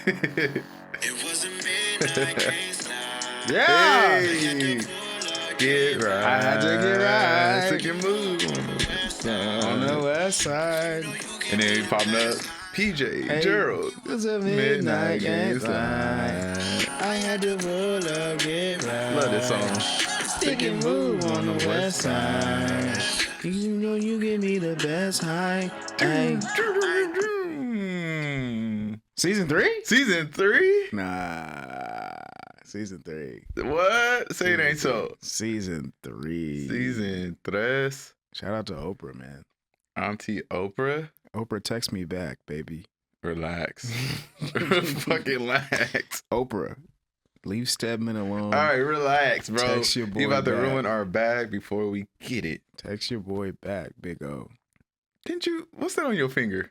It wasn't midnight, Yeah. hey, Get right. I had to get right. Took your move On the west side. And then he popping up. PJ, Hey, Gerald. it was a midnight game slide. I had to pull up, get right. Love this song. Stick and move on the west side. You know you give me the best high. Hey. Season 3? Season 3? Nah. Season 3. What? Say it ain't so. Season 3. Season 3. Shout out to Oprah, man. Auntie Oprah. Oprah, text me back, baby. Relax. Fucking relax. Oprah, leave Stedman alone. All right, relax, bro. Text your boy You about to back. ruin our bag before we get it. Text your boy back, Big O. Didn't you? What's that on your finger?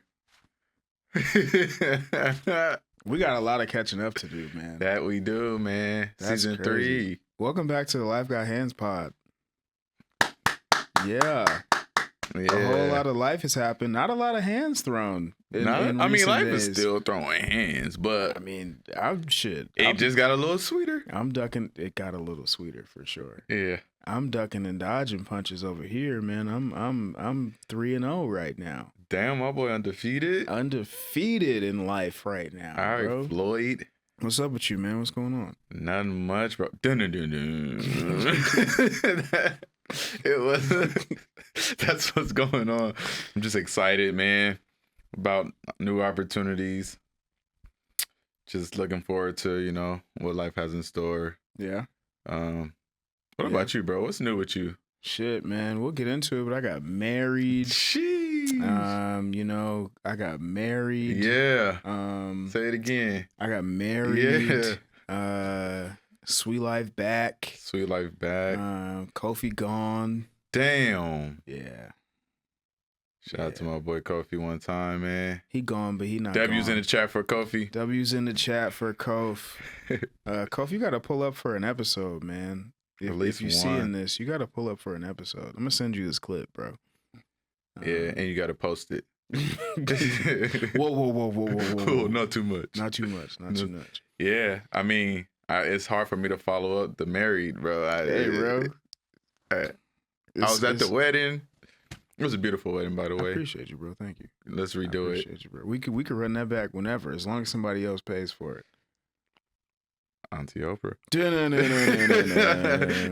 We got a lot of catching up to do, man. That we do, man. That's Season crazy. 3. Welcome back to the Life Got Hands pod. Yeah. Yeah. A whole lot of life has happened. Not a lot of hands thrown. In I mean, recent life days. is still throwing hands, but I mean, I'm shit. it just got a little sweeter. I'm ducking. It got a little sweeter for sure. Yeah. I'm ducking and dodging punches over here, man. I'm 3-0 right now. Damn, my boy undefeated. Undefeated in life right now, All right, bro. Floyd. What's up with you, man? What's going on? Nothing much, bro. Dun, dun, dun, dun. It was. That's what's going on. I'm just excited, man, about new opportunities. Just looking forward to what life has in store. Yeah. What Yeah. about you, bro? What's new with you? Shit, man. We'll get into it, but I got married. Sheesh. I got married. Yeah. Say Say it again. I got married. Yeah. Sweet Life back. Sweet life back. Kofi gone. Damn. Yeah. Shout out to my boy Kofi one time, man. He gone, but he not W's gone. in the chat for Kofi. W's in the chat for Kof. Kof, you got to pull up for an episode, man. At least if you're one. seeing this, you got to pull up for an episode. I'm going to send you this clip, bro. Yeah, and you got to post it. Whoa. Oh, not too much. Not too much. Not too much. Yeah, I mean, it's hard for me to follow up the married, bro. Hey, bro. I was at the wedding. It was a beautiful wedding, by the I way. appreciate you, bro. Thank you. Let's I redo it. appreciate you, bro. We could run that back whenever, as long as somebody else pays for it. Auntie Oprah. For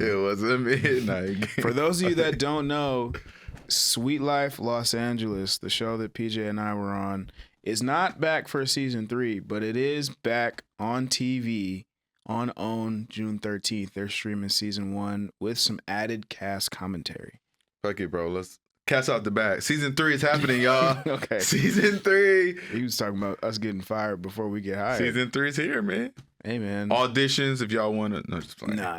It was a midnight game. those of you that don't know, Sweet Life Los Angeles, the show that PJ and I were on, is not back for season 3, but it is back on TV on OWN June 13th. They're streaming season 1 with some added cast commentary. Fuck it, bro. Let's cast out the bag. Season 3 is happening, y'all. Okay. Season 3. He was talking about us getting fired before we get hired. Season 3 is here, man. Hey, man. Auditions, if y'all want to. No, just playing. No.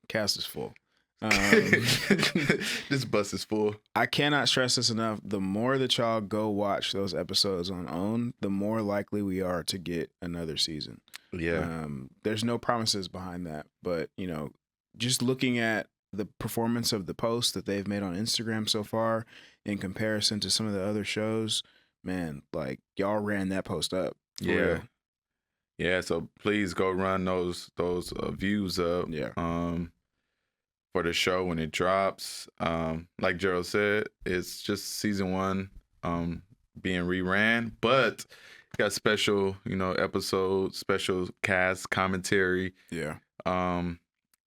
Cast is full. This bus is full. I cannot stress this enough. The more that y'all go watch those episodes on OWN, the more likely we are to get another season. Yeah. There's no promises behind that, but just looking at the performance of the posts that they've made on Instagram so far in comparison to some of the other shows, man, like y'all ran that post up. For Yeah. real. Yeah, so please go run those views up. Yeah. For the show when it drops. Like Gerald said, it's just season 1 being reran, but got special, episodes, special cast commentary. Yeah.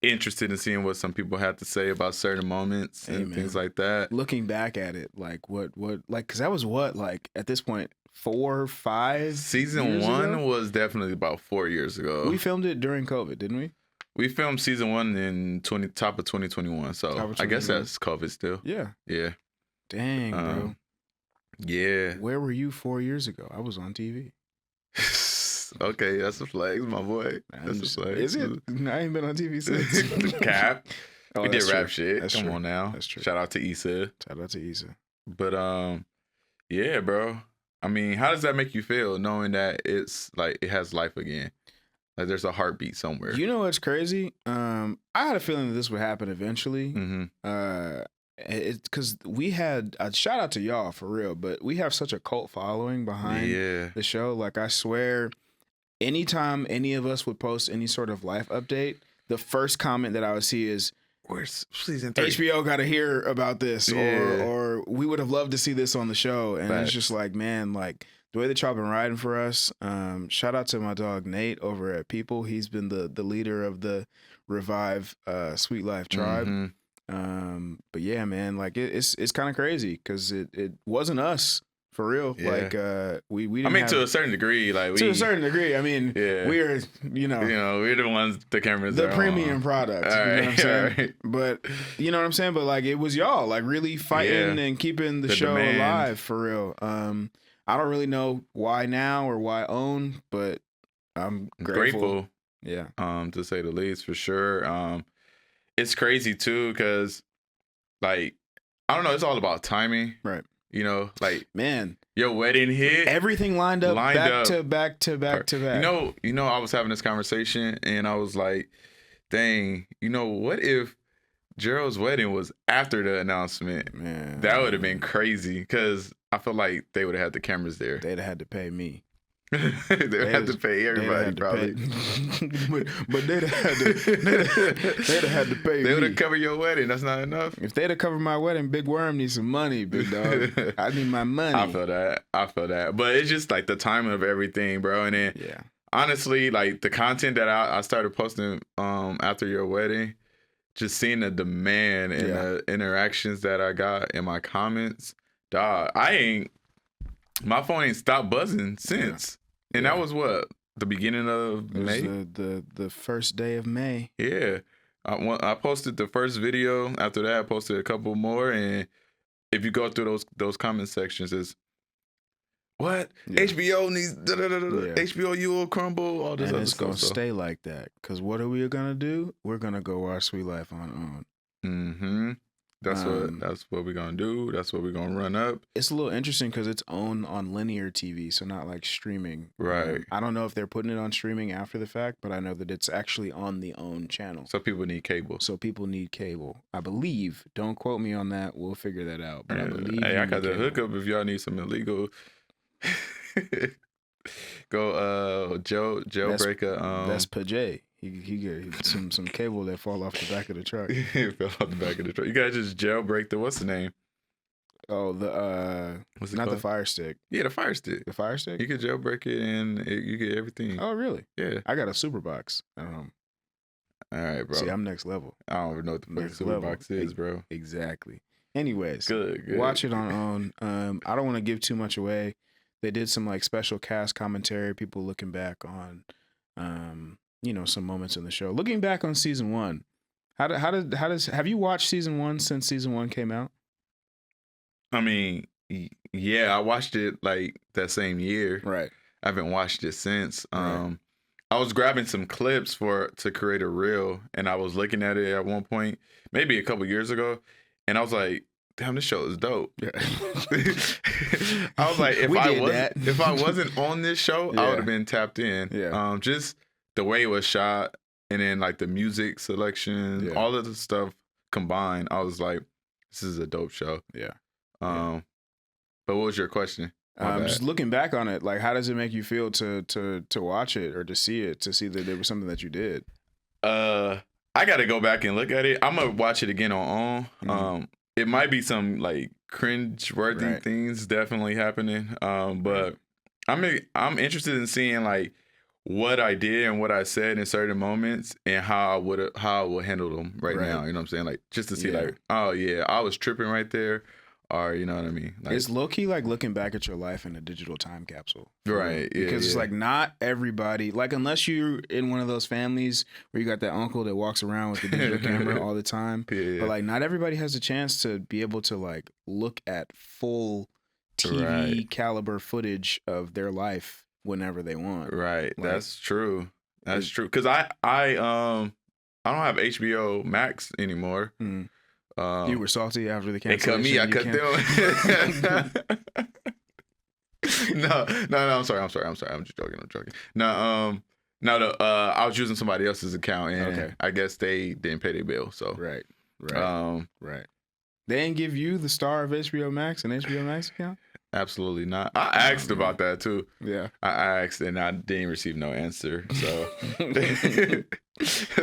Interested in seeing what some people have to say about certain moments and Amen. things like that. Looking back at it, like what, because that was at this point, 4, 5 Season years 1 ago? was definitely about 4 years ago. We filmed it during COVID, didn't we? We filmed season 1 in top of 2021, so Top of I guess 2021. that's COVID still. Yeah. Yeah. Dang, bro. Yeah. Where were you 4 years ago? I was on TV. Okay, that's a flex, my boy. That's a flex. Is it? I ain't been on TV since. Cap. Oh, We did that's rap true. shit. That's Come true. on now. That's true. Shout out to Issa. Shout out to Issa. But yeah, bro. I mean, how does that make you feel knowing that it's like it has life again? Like there's a heartbeat somewhere. You know what's crazy? I had a feeling that this would happen eventually. Mm-hmm. It's because we had a shout out to y'all for real, but we have such a cult following behind Yeah. the show. Like, I swear, anytime any of us would post any sort of life update, the first comment that I would see is, Where's season 3? HBO got to hear about this, Yeah. or we would have loved to see this on the show. And Facts. it's just like, man, like the way that y'all been riding for us. Shout out to my dog Nate over at People. He's been the leader of the Revive Sweet Life Tribe. Mhm. But yeah, man, like it's kind of crazy because it wasn't us for real. Yeah. Like we I didn't mean, have, to a certain degree, like to a certain degree. I mean, Yeah. we're we're the ones the cameras the are premium on. product. All You know what I'm right, saying? all right. But you know what I'm saying? But like it was y'all like really fighting Yeah. and keeping the The show demand. alive for real. I don't really know why now or why own, but I'm grateful. Yeah. To say the least, for sure. It's crazy too, because like I don't know, it's all about timing. Right. You know, like Man, your wedding hit. everything lined up Lined back up. to back to back to back. You know, I was having this conversation and I was like, dang, what if Gerald's wedding was after the announcement? Man, That would have been crazy, because I feel like they would have had the cameras there. they'd have had to pay me. They would have to pay everybody, probably. but they'd have had to pay They would me. have covered your wedding. That's not enough. If they'd have covered my wedding, Big Worm needs some money, big dog. I need my money. I feel that. But it's just like the timing of everything, bro. And then Yeah. honestly, like the content that I started posting after your wedding, just seeing the demand and the interactions that I got in my comments, dog, my phone ain't stopped buzzing since. And that was what? The beginning of It was May? the first day of May. Yeah. I posted the first video. After that, I posted a couple more. And if you go through those comment sections, it's what? Yeah. HBO needs Yeah. HBO, you will crumble, all this And other it's stuff. gonna stay like that. Cause what are we gonna do? We're gonna go watch Sweet Life on OWN. Mm-hmm. That's what we're gonna do. That's what we're gonna run up. It's a little interesting because it's owned on linear TV, so not like streaming. Right. I don't know if they're putting it on streaming after the fact, but I know that it's actually on the OWN channel. So people need cable. So people need cable. I believe. Don't quote me on that. We'll figure that out. But I believe. Hey, you I need got the cable. hookup if y'all need some illegal. Go jailbreaker. That's Pajay. He get some cable that fall off the back of the truck. fell off the back of the truck. You gotta just jailbreak the what's the name? Oh, the What's it not the called? Fire Stick. Yeah, the Fire Stick. The Fire Stick. You could jailbreak it and you get everything. Oh, really? Yeah. I got a super box. All right, bro. See, I'm next level. I don't even know what the fuck Next super level. box is, bro. Exactly. Anyways, Good. watch it on OWN. I don't want to give too much away. They did some like special cast commentary, people looking back on, some moments in the show. Looking back on season 1, have you watched season 1 since season 1 came out? I mean, yeah, I watched it like that same year. Right. I haven't watched it since. Right. I was grabbing some clips to create a reel, and I was looking at it at one point, maybe a couple years ago, and I was like, "Damn, this show is dope." Yeah. I was like, We did that. if I wasn't on this show, I Yeah. would have been tapped in. Yeah. Just the way it was shot, and then like the music selection, Yeah. all of the stuff combined, I was like, "This is a dope show." Yeah. But what was your question? My bad. Just looking back on it, like how does it make you feel to watch it or to see that there was something that you did? I gotta go back and look at it. I'm gonna watch it again on OWN. Mhm. It might be some like cringe-worthy Right. things definitely happening. But I'm interested in seeing like what I did and what I said in certain moments and how I would handle them right Right. now. You know what I'm saying? Like just to see Yeah. like, oh yeah, I was tripping right there, or you know what I mean? Like, It's low key like looking back at your life in a digital time capsule. for Right, real. yeah, Because it's yeah. like not everybody, like unless you're in one of those families where you got that uncle that walks around with the digital camera all the time. yeah. But like not everybody has a chance to be able to like look at full TV Right. caliber footage of their life whenever they want. Right. Like- That's true. That's true. Cause I don't have HBO Max anymore. Mm. Um, You were salty after the They cut me. I cut them. No. I'm sorry. I'm just joking. No. I was using somebody else's account, and Okay. I guess they didn't pay their bill. So, Right. um, Right. They didn't give you the star of HBO Max and HBO Max account? Absolutely not. I asked about that too. Yeah. I asked and I didn't receive no answer. So,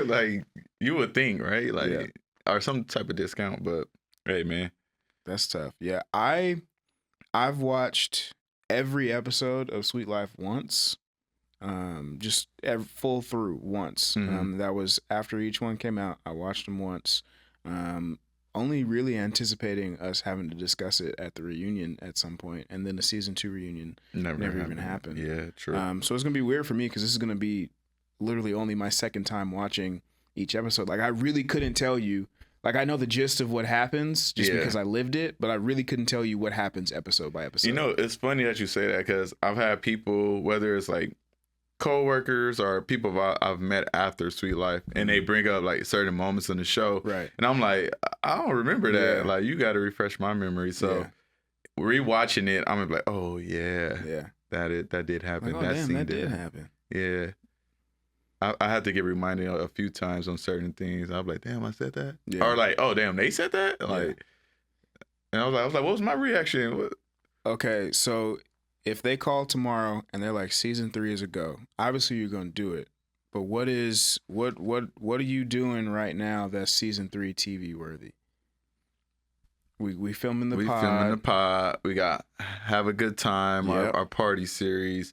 like, you would think, right? Like, Yeah. or some type of discount. But hey, man, That's tough. Yeah. I've watched every episode of Sweet Life once. Just full through once. Mhm. That was after each one came out. I watched them once. Only really anticipating us having to discuss it at the reunion at some point, and then the season 2 reunion never even happened. Yeah, true. So it's gonna be weird for me because this is gonna be literally only my second time watching each episode. Like I really couldn't tell you. Like I know the gist of what happens just Yeah. because I lived it, but I really couldn't tell you what happens episode by episode. You know, it's funny that you say that because I've had people, whether it's like co-workers or people I've met after Sweet Life, and they bring up like certain moments in the show, right? and I'm like, I don't remember that. Yeah. Like, you got to refresh my memory. So rewatching it, I'm gonna be like, oh yeah, Yeah. that did happen. Like, oh, damn, scene that did happen. Yeah. I had to get reminded a few times on certain things. I'm like, damn, I said that. Yeah. Or like, oh damn, they said that. Like, and I was like, what was my reaction? What? Okay, so if they call tomorrow and they're like season 3 is a go, obviously you're gonna do it. But what are you doing right now that's season 3 TV worthy? We filming the pod. Filming the pod. We got Have a Good Time, Yep. our party series,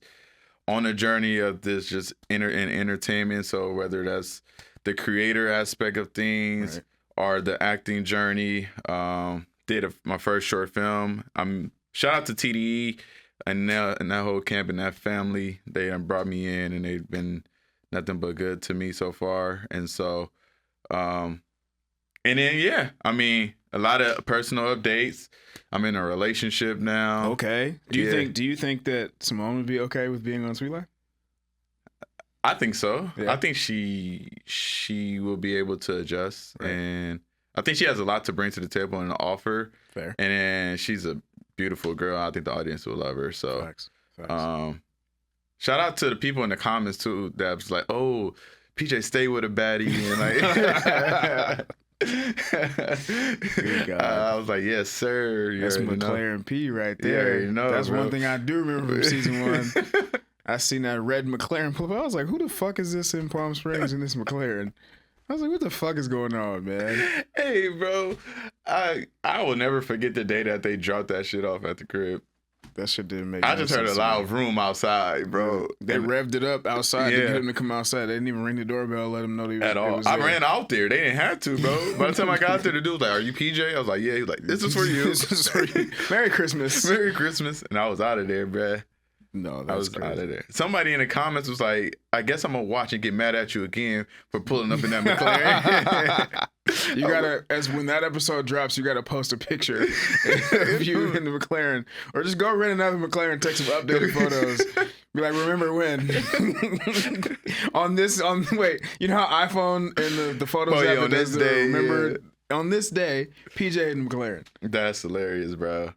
on a journey of this just in entertainment. So whether that's the creator aspect of things Right. or the acting journey, did my first short film. Shout out to TDE and that whole camp and that family. They brought me in and they've been nothing but good to me so far. And so, and then yeah, I mean, a lot of personal updates. I'm in a relationship now. Okay. Do you think that Simone would be okay with being on Sweet Life? I think so. Yeah. I think she will be able to adjust, Right. and I think she has a lot to bring to the table and offer. Fair. And then she's a beautiful girl. I think the audience will love her. So, Facts. shout out to the people in the comments too that was like, "Oh, PJ, stay with a baddie," and like. Good God. I was like, yes, sir. You That's already know. McLaren P right there. you know, That's bro. one thing I do remember from season 1. I seen that red McLaren pull up. I was like, who the fuck is this in Palm Springs in this McLaren? I was like, what the fuck is going on, man? Hey, bro, I will never forget the day that they dropped that shit off at the crib. That shit didn't make I no just heard sense a to me. loud room outside, bro. They And- revved it up outside to Yeah. get him to come outside. They didn't even ring the doorbell, let him know they was, at it all. was I there. ran out there. They didn't have to, bro. By the time I got out there, the dude was like, "Are you PJ?" I was like, "Yeah." He was like, "This is for you." This is for you. Merry Christmas. Merry Christmas. And I was out of there, bruh. No, I that's was crazy. out of there. Somebody in the comments was like, "I guess I'm gonna watch and get mad at you again for pulling up in that McLaren." You gotta, as when that episode drops, you gotta post a picture of you in the McLaren, or just go rent another McLaren, take some updated photos. Be like, remember when? Wait, you know how iPhone and the photos Oh, yeah, app on does this the day, remember yeah. on this day, PJ and McLaren. That's hilarious, bro.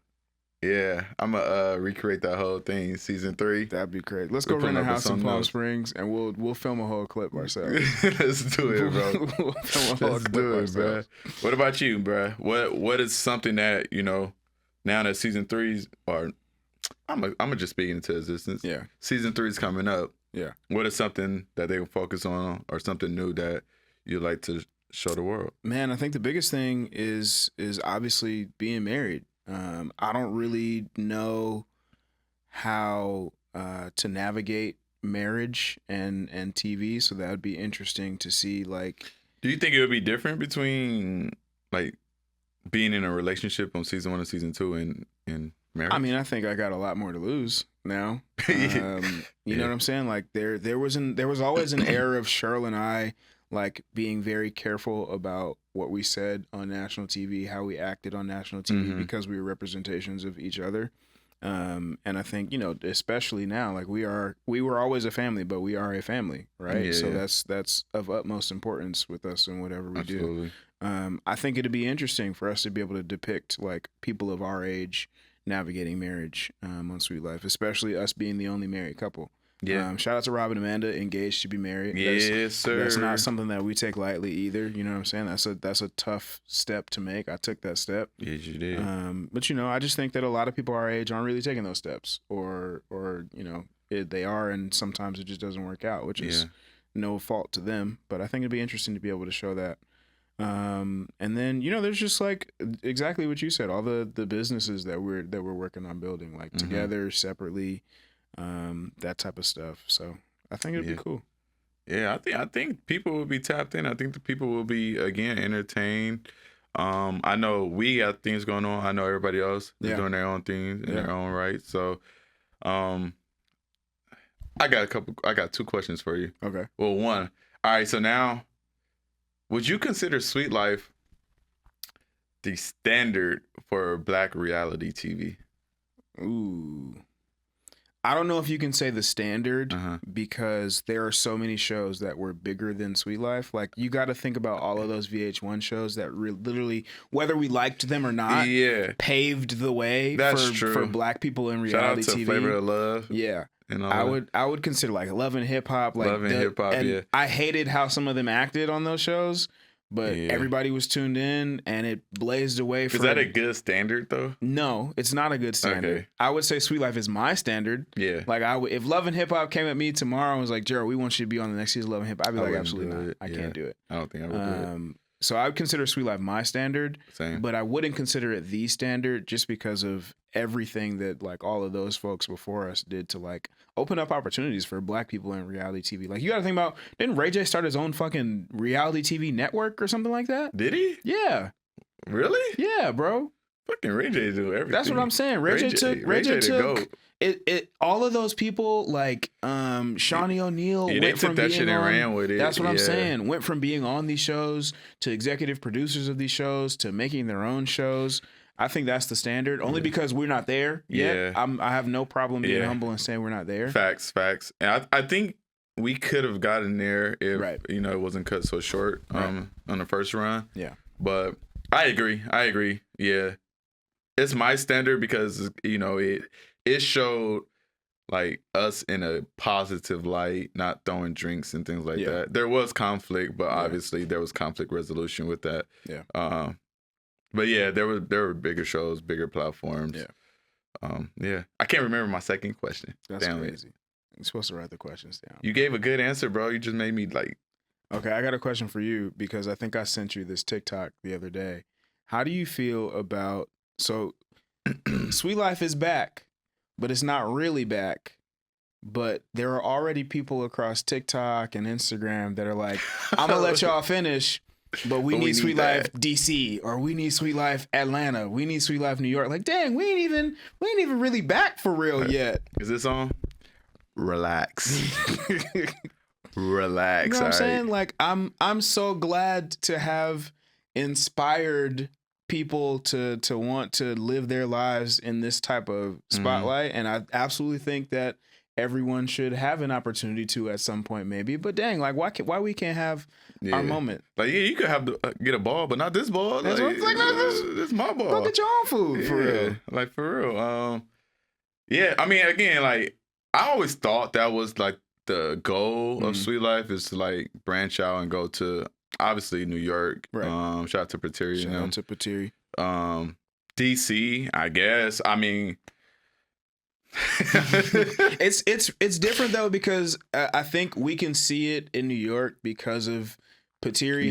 Yeah, I'm gonna recreate that whole thing, season 3. That'd be great. Let's go We're rent a putting up house in something Palm else. Springs, and we'll film a whole clip ourselves. Let's do it, bro. We'll film a whole Let's clip do it, bro. ourselves. What about you, bro? What is something that, now that season 3's or I'm just speaking into existence. Yeah. Season 3's coming up. Yeah. What is something that they can focus on or something new that you'd like to show the world? Man, I think the biggest thing is obviously being married. I don't really know how to navigate marriage and TV, so that would be interesting to see. Like, Do you think it would be different between like being in a relationship on season 1 and season 2 and marriage? I mean, I think I got a lot more to lose now. You Yeah. know what I'm saying? Like, there was always an air of Cheryl and I like being very careful about what we said on national TV, how we acted on national TV, Mhm. because we were representations of each other. And I think, especially now, like we were always a family, but we are a family, right? Yeah, So yeah. that's of utmost importance with us in whatever we do. Absolutely. I think it'd be interesting for us to be able to depict like people of our age navigating marriage on Sweet Life, especially us being the only married couple. Yeah. Shout out to Rob and Amanda, engaged to be married. Yes, sir. That's not something that we take lightly either. You know what I'm saying? That's a tough step to make. I took that step. Yes, you did. But I just think that a lot of people our age aren't really taking those steps, or they are, and sometimes it just doesn't work out, which is no fault to them. But I think it'd be interesting to be able to show that. And then there's just like exactly what you said, all the businesses that we're working on building, like together, separately, that type of stuff. So I think it'd be cool. Yeah, I think people will be tapped in. I think the people will be again entertained. I know we got things going on. I know everybody else is doing their own things in their own right. So, I got 2 questions for you. Okay. Well, one. All right. So now, would you consider Sweet Life the standard for Black reality TV? Ooh. I don't know if you can say the standard because there are so many shows that were bigger than Sweet Life. Like, you got to think about all of those VH1 shows that literally, whether we liked them or not, paved the way for Black people in reality Shout out to TV. Flavor of Love. Yeah. And I would consider like Love and Hip Hop. Like Love and Hip Hop, yeah. I hated how some of them acted on those shows, but everybody was tuned in and it blazed away. Is that a good standard though? No, it's not a good standard. Okay. I would say Sweet Life is my standard. Yeah. Like if Love and Hip Hop came at me tomorrow and was like, Gerald, we want you to be on the next season of Love and Hip Hop, I'd be like, absolutely not. I can't do it. I don't think I would do it. So I would consider Sweet Life my standard. Same. But I wouldn't consider it the standard just because of everything that like all of those folks before us did to like open up opportunities for Black people in reality TV. Like, you got to think about, didn't Ray J start his own fucking reality TV network or something like that? Did he? Yeah. Really? Yeah, bro. Fucking Ray J do everything. That's what I'm saying. Ray J took it. All of those people, like Shawnee O'Neal, they took that shit and ran with it. That's what I'm saying. Went from being on these shows to executive producers of these shows to making their own shows. I think that's the standard. Only because we're not there yet. Yeah. I have no problem being humble and saying we're not there. Facts. And I think we could have gotten there if it wasn't cut so short on the first run. Yeah. But I agree. Yeah. It's my standard because it showed like us in a positive light, not throwing drinks and things like that. There was conflict, but obviously there was conflict resolution with that. Yeah. But yeah, there were bigger shows, bigger platforms. Yeah. I can't remember my second question. That's crazy. You're supposed to write the questions down. You gave a good answer, bro. You just made me like. Okay, I got a question for you because I think I sent you this TikTok the other day. How do you feel about Sweet Life is back, but it's not really back. But there are already people across TikTok and Instagram that are like, I'm gonna let y'all finish. But we need Sweet Life DC, or we need Sweet Life Atlanta. We need Sweet Life New York. Like, dang, we ain't even really back for real yet. Is this on? Relax. Relax. You know what I'm saying? Like, I'm so glad to have inspired people to want to live their lives in this type of spotlight. And I absolutely think that everyone should have an opportunity to at some point, maybe. But dang, like, why we can't have our moment? Like, you could have get a ball, but not this ball. That's what I'm like, this is my ball. Go get your own food, for real. Like, for real. Yeah, I mean, again, like, I always thought that was like the goal of Sweet Life is to like branch out and go to obviously New York. Right. Shout out to Pateri. Shout out to Pateri. DC, I guess. I mean. it's different though because I think we can see it in New York because of Pateri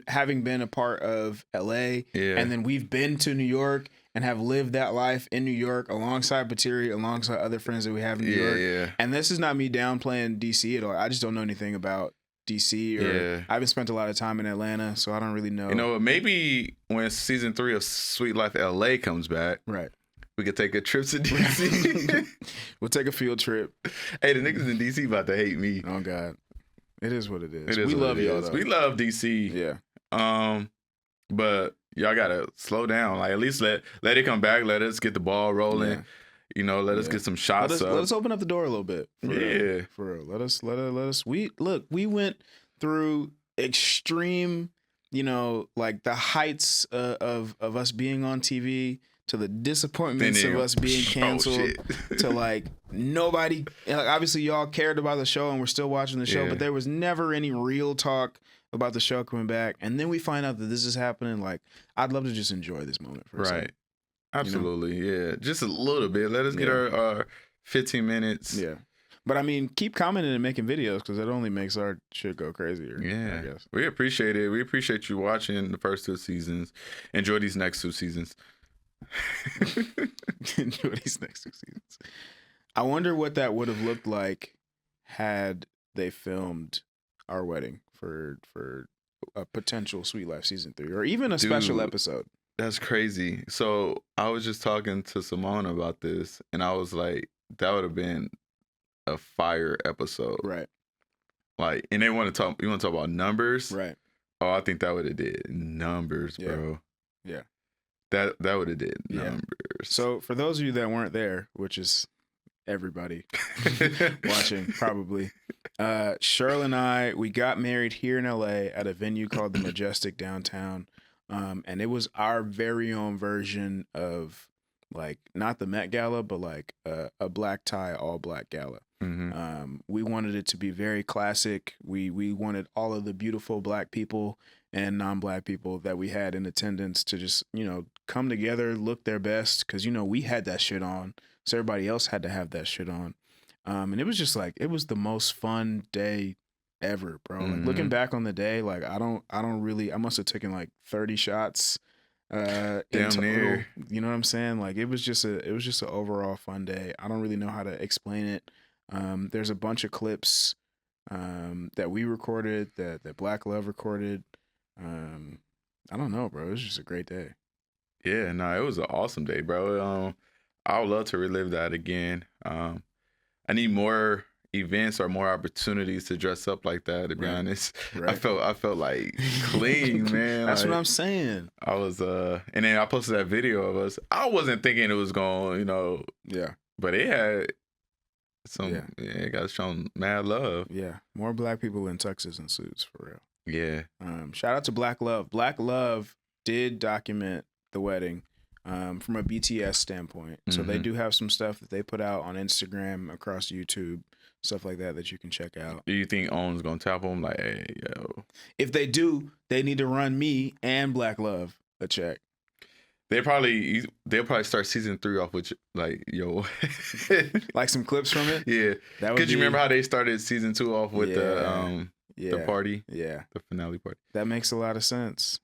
having been a part of LA, and then we've been to New York and have lived that life in New York alongside Pateri, alongside other friends that we have in New York. Yeah. And this is not me downplaying DC at all. I just don't know anything about DC, or I haven't spent a lot of time in Atlanta, so I don't really know. You know, maybe when season 3 of Sweet Life LA comes back, right? We could take a trip to DC. We'll take a field trip. Hey, the niggas in DC about to hate me. Oh God, it is what it is. We love y'all though. We love DC. Yeah. But y'all gotta slow down. Like, at least let it come back. Let us get the ball rolling. Yeah. You know, let us get some shots up. Let us open up the door a little bit. For real. Let us. We went through extreme, like the heights of us being on TV, to the disappointments of us being canceled, to like nobody, like, obviously y'all cared about the show and we're still watching the show, Yeah. but there was never any real talk about the show coming back. And then we find out that this is happening. Like, I'd love to just enjoy this moment for a Right. second. Absolutely. Yeah. Just a little bit. Let us get Yeah. our 15 minutes. Yeah. But I mean, keep commenting and making videos because it only makes our shit go crazier. Yeah. I guess. We appreciate it. We appreciate you watching the first 2 seasons. Enjoy these next 2 seasons. Enjoy these next 2 seasons. I wonder what that would have looked like had they filmed our wedding for a potential Sweet Life season 3 or even a special Dude. episode. That's crazy. So I was just talking to Simone about this, and I was like, that would have been a fire episode. Right. Like, and they want to talk. You want to talk about numbers? Right. Oh, I think that would have did numbers, Yeah. bro. Yeah. That would have did Yeah. numbers. So for those of you that weren't there, which is everybody watching probably, Cheryl and I, we got married here in LA at a venue called the Majestic downtown. And it was our very own version of, like, not the Met Gala, but like a black tie, all black gala. Mhm. We wanted it to be very classic. We wanted all of the beautiful black people and non-black people that we had in attendance to just, come together, look their best, because we had that shit on, so everybody else had to have that shit on. And it was just like, it was the most fun day ever, bro. Like, looking back on the day, like, I must have taken like 30 shots in Damn total. near. You know what I'm saying? Like, it was just an overall fun day. I don't really know how to explain it. There's a bunch of clips that we recorded, that Black Love recorded. I don't know, bro. It was just a great day. Yeah, no, it was an awesome day, bro. I would love to relive that again. I need more events or more opportunities to dress up like that, to be Right. honest. Right. I felt like clean, man. That's like, what I'm saying. I was and then I posted that video of us. I wasn't thinking it was going, Yeah. but it had some Yeah. it got shown mad love. Yeah. More black people in tuxes and suits, for real. Yeah. Shout out to Black Love. Black Love did document the wedding from a BTS standpoint. So they Mhm. do have some stuff that they put out on Instagram, across YouTube, stuff like that you can check out. Do you think Owen's gonna tap him like, hey, yo? If they do, they need to run me and Black Love a check. They'll probably start season 3 off with like, yo. Like some clips from it. Yeah. That would Could you be- remember how they started season 2 off with the Yeah. party, Yeah. the finale party? That makes a lot of sense.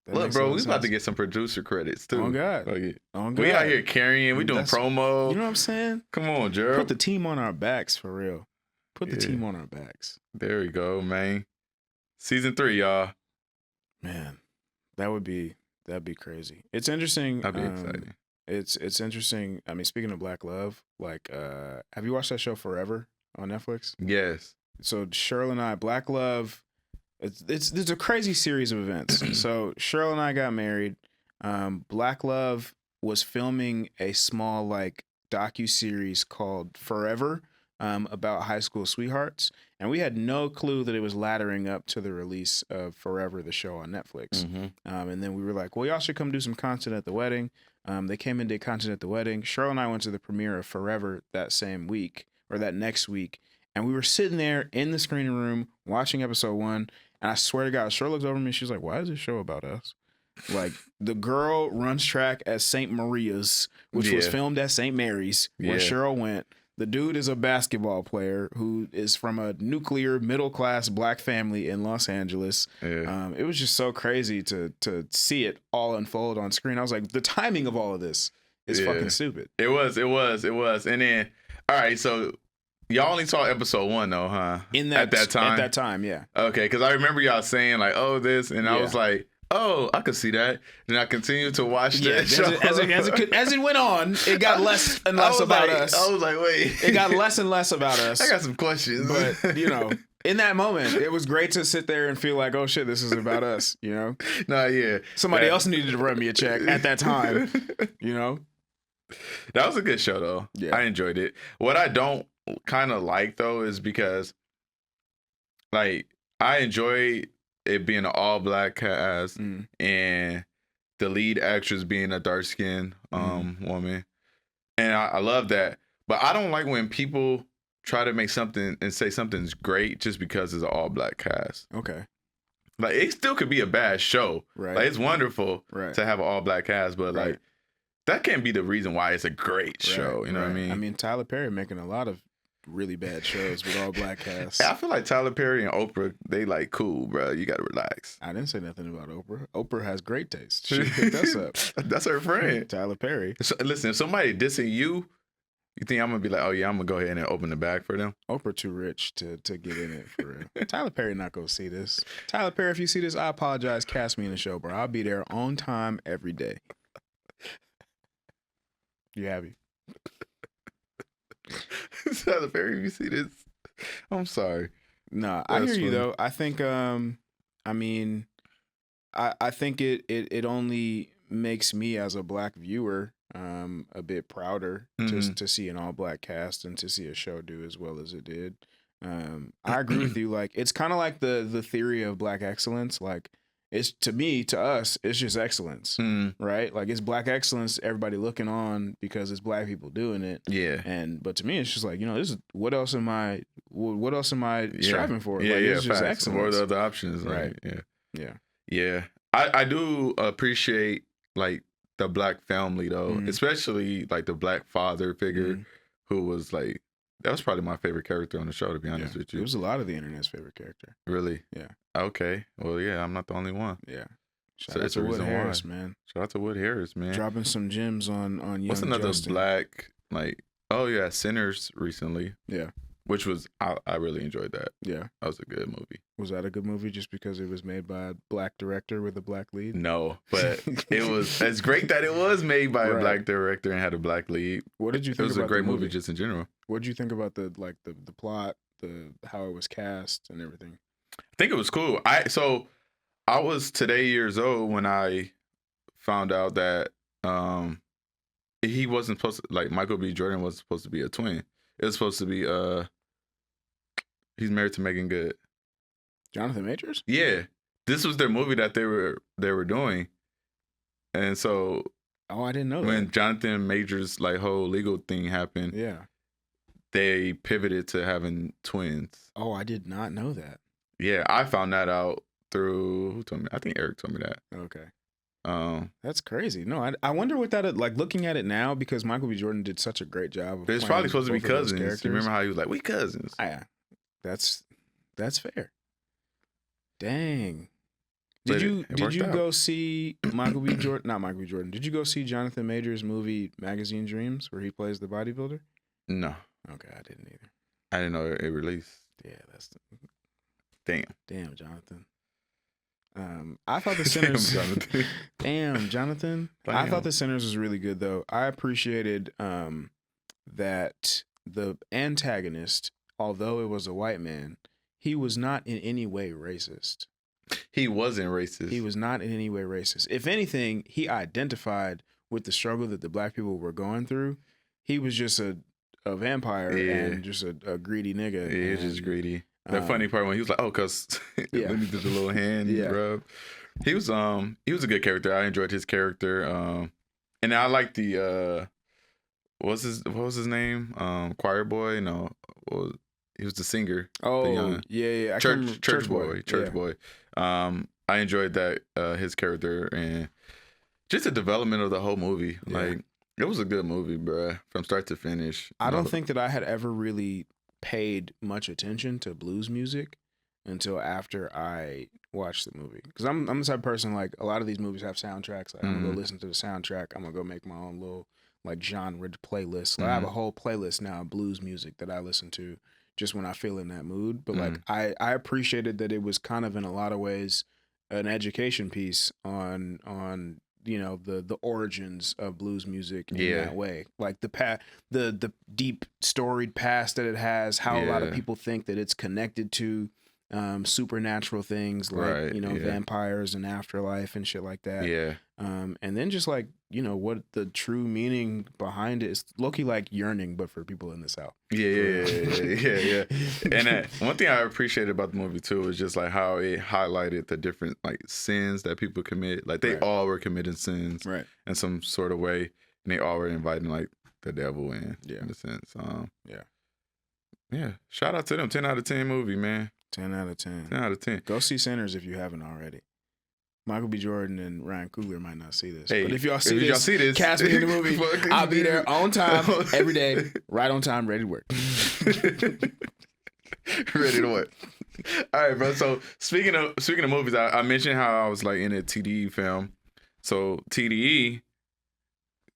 That Look, makes a bro, lot we of about to sense. get some producer credits too. Oh, God. Like, Oh, we out God. here carrying. We doing That's- promo. You know what I'm saying? Come on, Gerald. Put the team on our backs, for real. Put the Yeah. team on our backs. There we go, man. Season 3, y'all. Man, that'd be crazy. It's interesting. That'd be exciting. It's interesting. I mean, speaking of Black Love, like, have you watched that show Forever on Netflix? Yes. So Cheryl and I, Black Love, it's a crazy series of events. So Cheryl and I got married. Black Love was filming a small, like, docu-series called Forever, about high school sweethearts, and we had no clue that it was laddering up to the release of Forever, the show on Netflix. Mm-hmm. And then we were like, well, y'all should come do some content at the wedding. They came and did content at the wedding. Cheryl and I went to the premiere of Forever that same week, or that next week, and we were sitting there in the screening room watching episode 1, and I swear to God, Cheryl looks over at me, she's like, why is this show about us? Like, the girl runs track at St. Maria's, which was Yeah. filmed at St. Mary's, where Yeah. Cheryl went. The dude is a basketball player who is from a nuclear middle-class black family in Los Angeles. Yeah. It was just so crazy to see it all unfold on screen. I was like, the timing of all of this is Yeah. fucking stupid. It was. And then, all right, so y'all only saw episode 1 though, huh? At that time, yeah. Okay, because I remember y'all saying like, "Oh, this," and I Yeah. was like, "Oh, I could see that." Then I continued to watch Yeah, that show. as it went on, it got less and I less was about like- us. I was like, "Wait." It got less and less about us. I got some questions, But, in that moment, it was great to sit there and feel like, oh shit, this is about us, Nah, yeah. Somebody That- else needed to run me a check at that time, That was a good show though. Yeah. I enjoyed it. What I don't kind of like though is because, like, I enjoy it being an all black cast Mm. and the lead actress being a dark skinned Mm-hmm. woman, and I love that. But I don't like when people try to make something and say something's great just because it's an all black cast. Okay. Like it still could be a bad show. Right. Like it's wonderful Right. to have an all black cast, but Right. like that can't be the reason why it's a great show. Right, You know what I right. mean? I mean, Tyler Perry making a lot of really bad shows with all black casts. I feel like Tyler Perry and Oprah, they like cool, bro. You gotta relax. I didn't say nothing about Oprah. Oprah has great taste. She picked us up. That's her friend. Tyler Perry. So, listen, if somebody dissing you, you think I'm gonna be like, oh yeah, I'm gonna go ahead and open the bag for them? Oprah too rich to get in it for real. Tyler Perry not gonna see this. Tyler Perry, if you see this, I apologize. Cast me in the show, bro. I'll be there on time every day. You happy? Tyler Perry, if you see this, I'm sorry. No, I hear That's you funny. though. I think I mean I think it only makes me as a black viewer a bit prouder to see an all black cast and to see a show do as well as it did. I agree with you. Like it's kind of like the theory of black excellence. Like it's to us, it's just excellence, right? Like it's black excellence. Everybody looking on because it's black people doing it. Yeah. But to me, it's just like, this is what else am I striving for? Yeah, like, yeah, it's just facts. excellence. What are the other options? Right. Like, yeah. Yeah. Yeah. I do appreciate like the black family though, Mhm. especially like the black father figure Mhm. who was like, that was probably my favorite character on the show, to be honest Yeah. with It you. was a lot of the internet's favorite character. Really? Yeah. Okay. Well, yeah, I'm not the only one. Yeah. Shout So out that's to the Wood reason Harris, why. man. Shout out to Wood Harris, man. Dropping some gems on young What's another Justin. black, like, oh yeah, Sinners recently, Yeah. which was, I really enjoyed that. Yeah. That was a good movie. Was that a good movie just because it was made by a black director with a black lead? No, but it's great that it was made by a Right. black director and had a black lead. What did you It think was about a great the movie just in general. What did you think about the plot, how it was cast and everything? I think it was cool. I was today years old when I found out that he wasn't supposed to, like, Michael B. Jordan wasn't supposed to be a twin. It was supposed to be he's married to Megan Good. Jonathan Majors? Yeah. This was their movie that they were doing. And so Oh, I didn't know when that. Jonathan Majors like whole legal thing happened, Yeah. they pivoted to having twins. Oh, I did not know that. Yeah, I found that out through, who told me? I think Eric told me that. Okay. Um, That's crazy. No, I wonder what that, like, looking at it now, because Michael B. Jordan did such a great job of it's playing probably supposed to be both of those cousins. You characters. remember how he was like, we cousins? Yeah, that's fair. Dang. But Did you it worked out. go see Michael B. Jordan? Not Michael B. Jordan. Did you go see Jonathan Majors' movie Magazine Dreams, where he plays the bodybuilder? No, Okay, I didn't either. I didn't know it released. Yeah, that's Damn. Jonathan. I thought the Damn, Sinners. Jonathan. Damn, Jonathan. I Damn. thought the Sinners was really good though. I appreciated that the antagonist, although it was a white man, he was not in any way racist. He wasn't racist. He was not in any way racist. If anything, he identified with the struggle that the black people were going through. He was just a vampire Yeah. and just a greedy nigga. Yeah, he was just and, greedy. The um, funny part when he was like, "Oh, cause Yeah. let me do the little hand Yeah. rub." He was a good character. I enjoyed his character. And I like the what was his name? Choir boy. No, he was the singer. Oh, young- yeah. I can't Church remember- church boy. Church yeah. boy. I enjoyed that his character and just the development of the whole movie. Yeah. Like it was a good movie, bruh, from start to finish. I don't No- think that I had ever really paid much attention to blues music until after I watched the movie. Because I'm the type of person, like, a lot of these movies have soundtracks. Like, I'm going to Mhm. go listen to the soundtrack. I'm going to go make my own little, like, genre playlist. Like, I have a whole playlist now of blues music that I listen to just when I feel in that mood. But, like, I appreciated that it was kind of, in a lot of ways, an education piece on the origins of blues music in Yeah. that way, like the deep storied past that it has, how a lot of Yeah. people think that it's connected to supernatural things like Right, yeah. vampires and afterlife and shit like that. Yeah. And then just like what the true meaning behind it is, low-key like yearning, but for people in the South. Yeah. And one thing I appreciated about the movie too is just like how it highlighted the different like sins that people commit. Like they Right. all were committing sins Right. in some sort of way, and they all were inviting like the devil in Yeah. a sense. Yeah. Yeah. Shout out to them. 10 out of 10 movie, man. 10 out of 10. 10 out of 10. Go see Sinners if you haven't already. Michael B. Jordan and Ryan Coogler might not see this. Hey, but if y'all see y'all this, cast me in the movie. fucking I'll be there dude. on time, every day, right on time, ready to work. Ready to what? All right, bro. So speaking of movies, I mentioned how I was like in a TDE film. So TDE,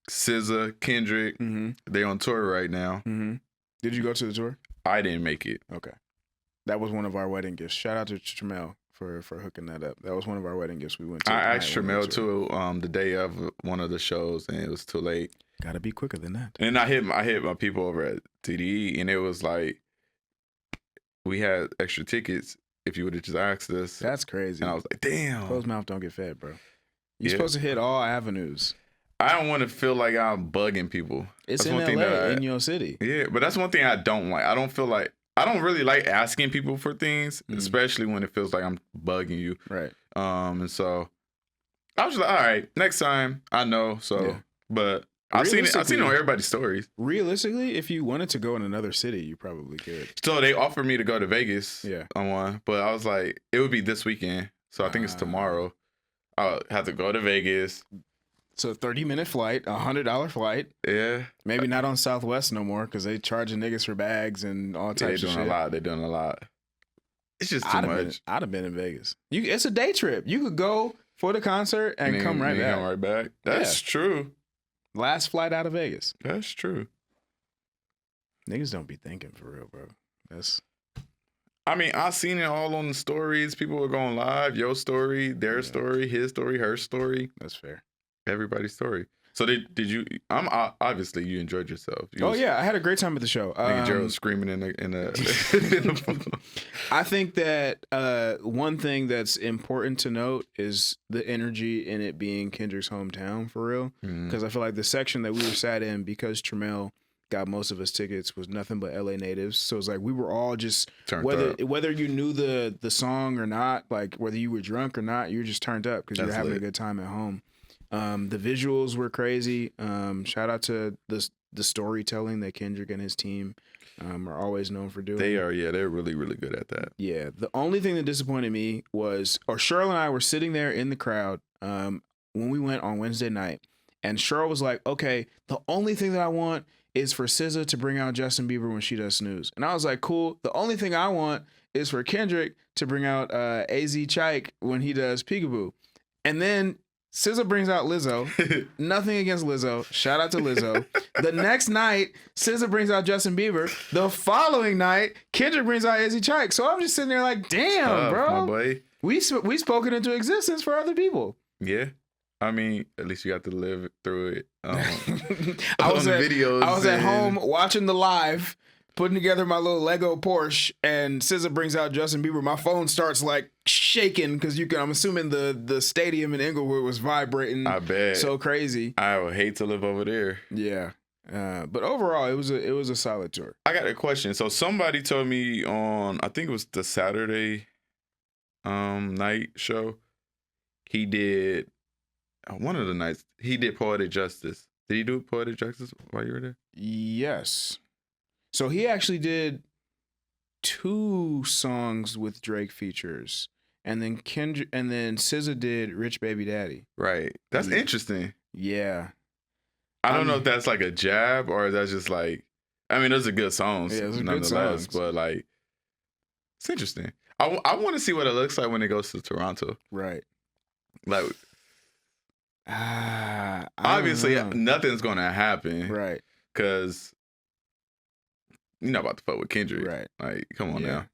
SZA, Kendrick, Mm-hmm. they on tour right now. Mm-hmm. Did you go to the tour? I didn't make it. Okay. That was one of our wedding gifts. Shout out to Tramel for hooking that up. That was one of our wedding gifts we went to. I asked when we went Tramel to it. too the day of one of the shows, and it was too late. Gotta be quicker than that. And I hit my people over at TDE, and it was like we had extra tickets if you would have just asked us. That's crazy. And I was like, damn. Closed mouth don't get fed, bro. You're Yeah. supposed to hit all avenues. I don't want to feel like I'm bugging people. It's That's in one thing LA, that in your city. Yeah, but that's one thing I don't like. I don't really like asking people for things, especially when it feels like I'm bugging you. Right. And so I was just like, all right, next time I know. So, Yeah. but I've seen it on Realistically- everybody's stories. Realistically, if you wanted to go in another city, you probably could. So they offered me to go to Vegas Yeah. on one, but I was like, it would be this weekend. So I think it's tomorrow. I'll have to go to Vegas. So 30-minute flight, $100 flight. Yeah. Maybe not on Southwest no more because they charging niggas for bags and all They're types of doing shit. a lot. They're doing a lot. It's just too much. I'd have been in Vegas. It's a day trip. You could go for the concert and then- come right then back. Come right back. That's true. Last flight out of Vegas. That's true. Niggas don't be thinking for real, bro. I mean, I seen it all on the stories. People were going live. Your story, their story, his story, her story, That's fair. everybody's story. So did you? Obviously you enjoyed yourself. Oh yeah, I had a great time at the show. Nigga Gerald screaming in the I think that one thing that's important to note is the energy in it being Kendrick's hometown for real. Because I feel like the section that we were sat in, because Tramel got most of us tickets, was nothing but LA natives. So it's like we were all just Turned whether up. whether you knew the song or not, like whether you were drunk or not, you were just turned up because you were That's having lit. a good time at home. The visuals were crazy. Shout out to the storytelling that Kendrick and his team are always known for doing. They're really, really good at that. Yeah. The only thing that disappointed me was, Cheryl and I were sitting there in the crowd when we went on Wednesday night, and Cheryl was like, okay, the only thing that I want is for SZA to bring out Justin Bieber when she does Snooze. And I was like, cool. The only thing I want is for Kendrick to bring out AZ Chike when he does Peekaboo. And then SZA brings out Lizzo. Nothing against Lizzo. Shout out to Lizzo. The next night, SZA brings out Justin Bieber. The following night, Kendrick brings out AZ Chike. So I'm just sitting there like, damn, Tough, bro. my boy. We spoken into existence for other people. Yeah. I mean, at least you got to live through it. I was on the at, videos I was at and- home watching the live, putting together my little Lego Porsche, and SZA brings out Justin Bieber. My phone starts like shaking because I'm assuming the stadium in Inglewood was vibrating. I bet. So crazy. I would hate to live over there. Yeah. But overall, it was a solid tour. I got a question. So somebody told me on, I think it was the Saturday night show, he did one of the nights he did Poetic Justice. Did he do Poetic Justice while you were there? Yes. So he actually did 2 songs with Drake features, and then SZA did Rich Baby Daddy. Right. That's Yeah. interesting. Yeah. I don't know if that's like a jab or that's just like, I mean, those are good songs, Yeah, those are good nonetheless. songs. But like, it's interesting. I want to see what it looks like when it goes to Toronto. Right. Like, I don't obviously, know. nothing's gonna happen Right. because you're not about to fuck with Kendrick. Right. Like, come on Yeah. now.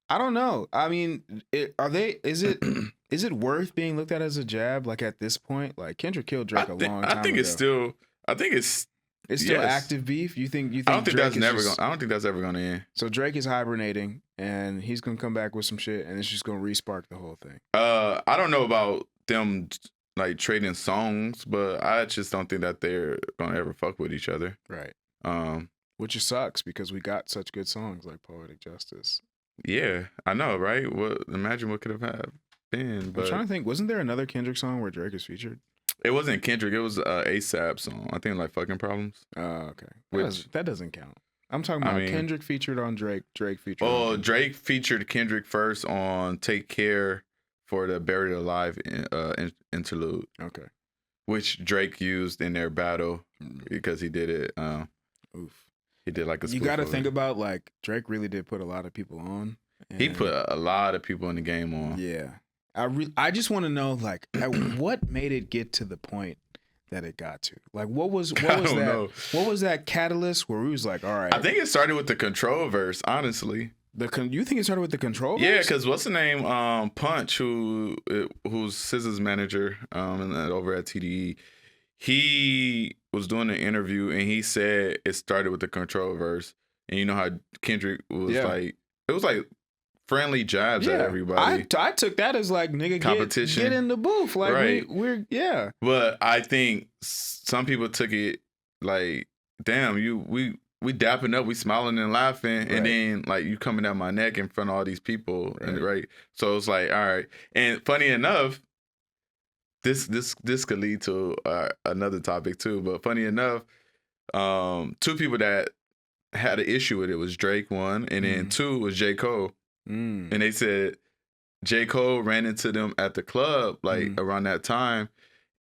I don't know. I mean, is it worth being looked at as a jab? Like at this point, like Kendrick killed Drake a long time I think ago. it's still. I think it's. It's still yes. active beef. You think I don't think Drake that's is never just- going. I don't think that's ever gonna end. So Drake is hibernating, and he's gonna come back with some shit, and it's just gonna respark the whole thing. I don't know about them like trading songs, but I just don't think that they're gonna ever fuck with each other. Right. Um. Which sucks because we got such good songs like Poetic Justice. Yeah, I know, right? What? Imagine what could have been. I'm But trying to think. Wasn't there another Kendrick song where Drake is featured? It wasn't Kendrick. It was ASAP song. I think like Fucking Problems. Oh, okay. Which- That doesn't count. I'm talking about I mean- Kendrick featured on Drake. Drake featured on Oh, Kendrick. Drake featured Kendrick first on Take Care for the Buried Alive interlude, Okay. which Drake used in their battle because he did it. Oof. He did like a You spoof got to of think it. about, like, Drake really did put a lot of people on. He and- put a lot of people in the game on. Yeah. I just want to know, like, what made it get to the point that it got to? Like, what was I that? don't know. What was that catalyst where we was like, all right, I think it started with the Control verse, honestly. you think it started with the control? Yeah, verse? because what's the name? Punch, who's SZA's manager over at TDE, he was doing an interview and he said it started with the Control verse. And you know how Kendrick was Yeah. like, it was like friendly jabs at everybody. I took that as like, nigga, Competition. get in the booth. Like, Right. we're yeah. But I think some people took it like, damn, we dapping up, we smiling and laughing, Right. and then like you coming down my neck in front of all these people, and right. So it's like, all right. And funny enough, this could lead to another topic too. But funny enough, two people that had an issue with it was Drake, one, and then two was J. Cole. Mm. And they said J. Cole ran into them at the club like around that time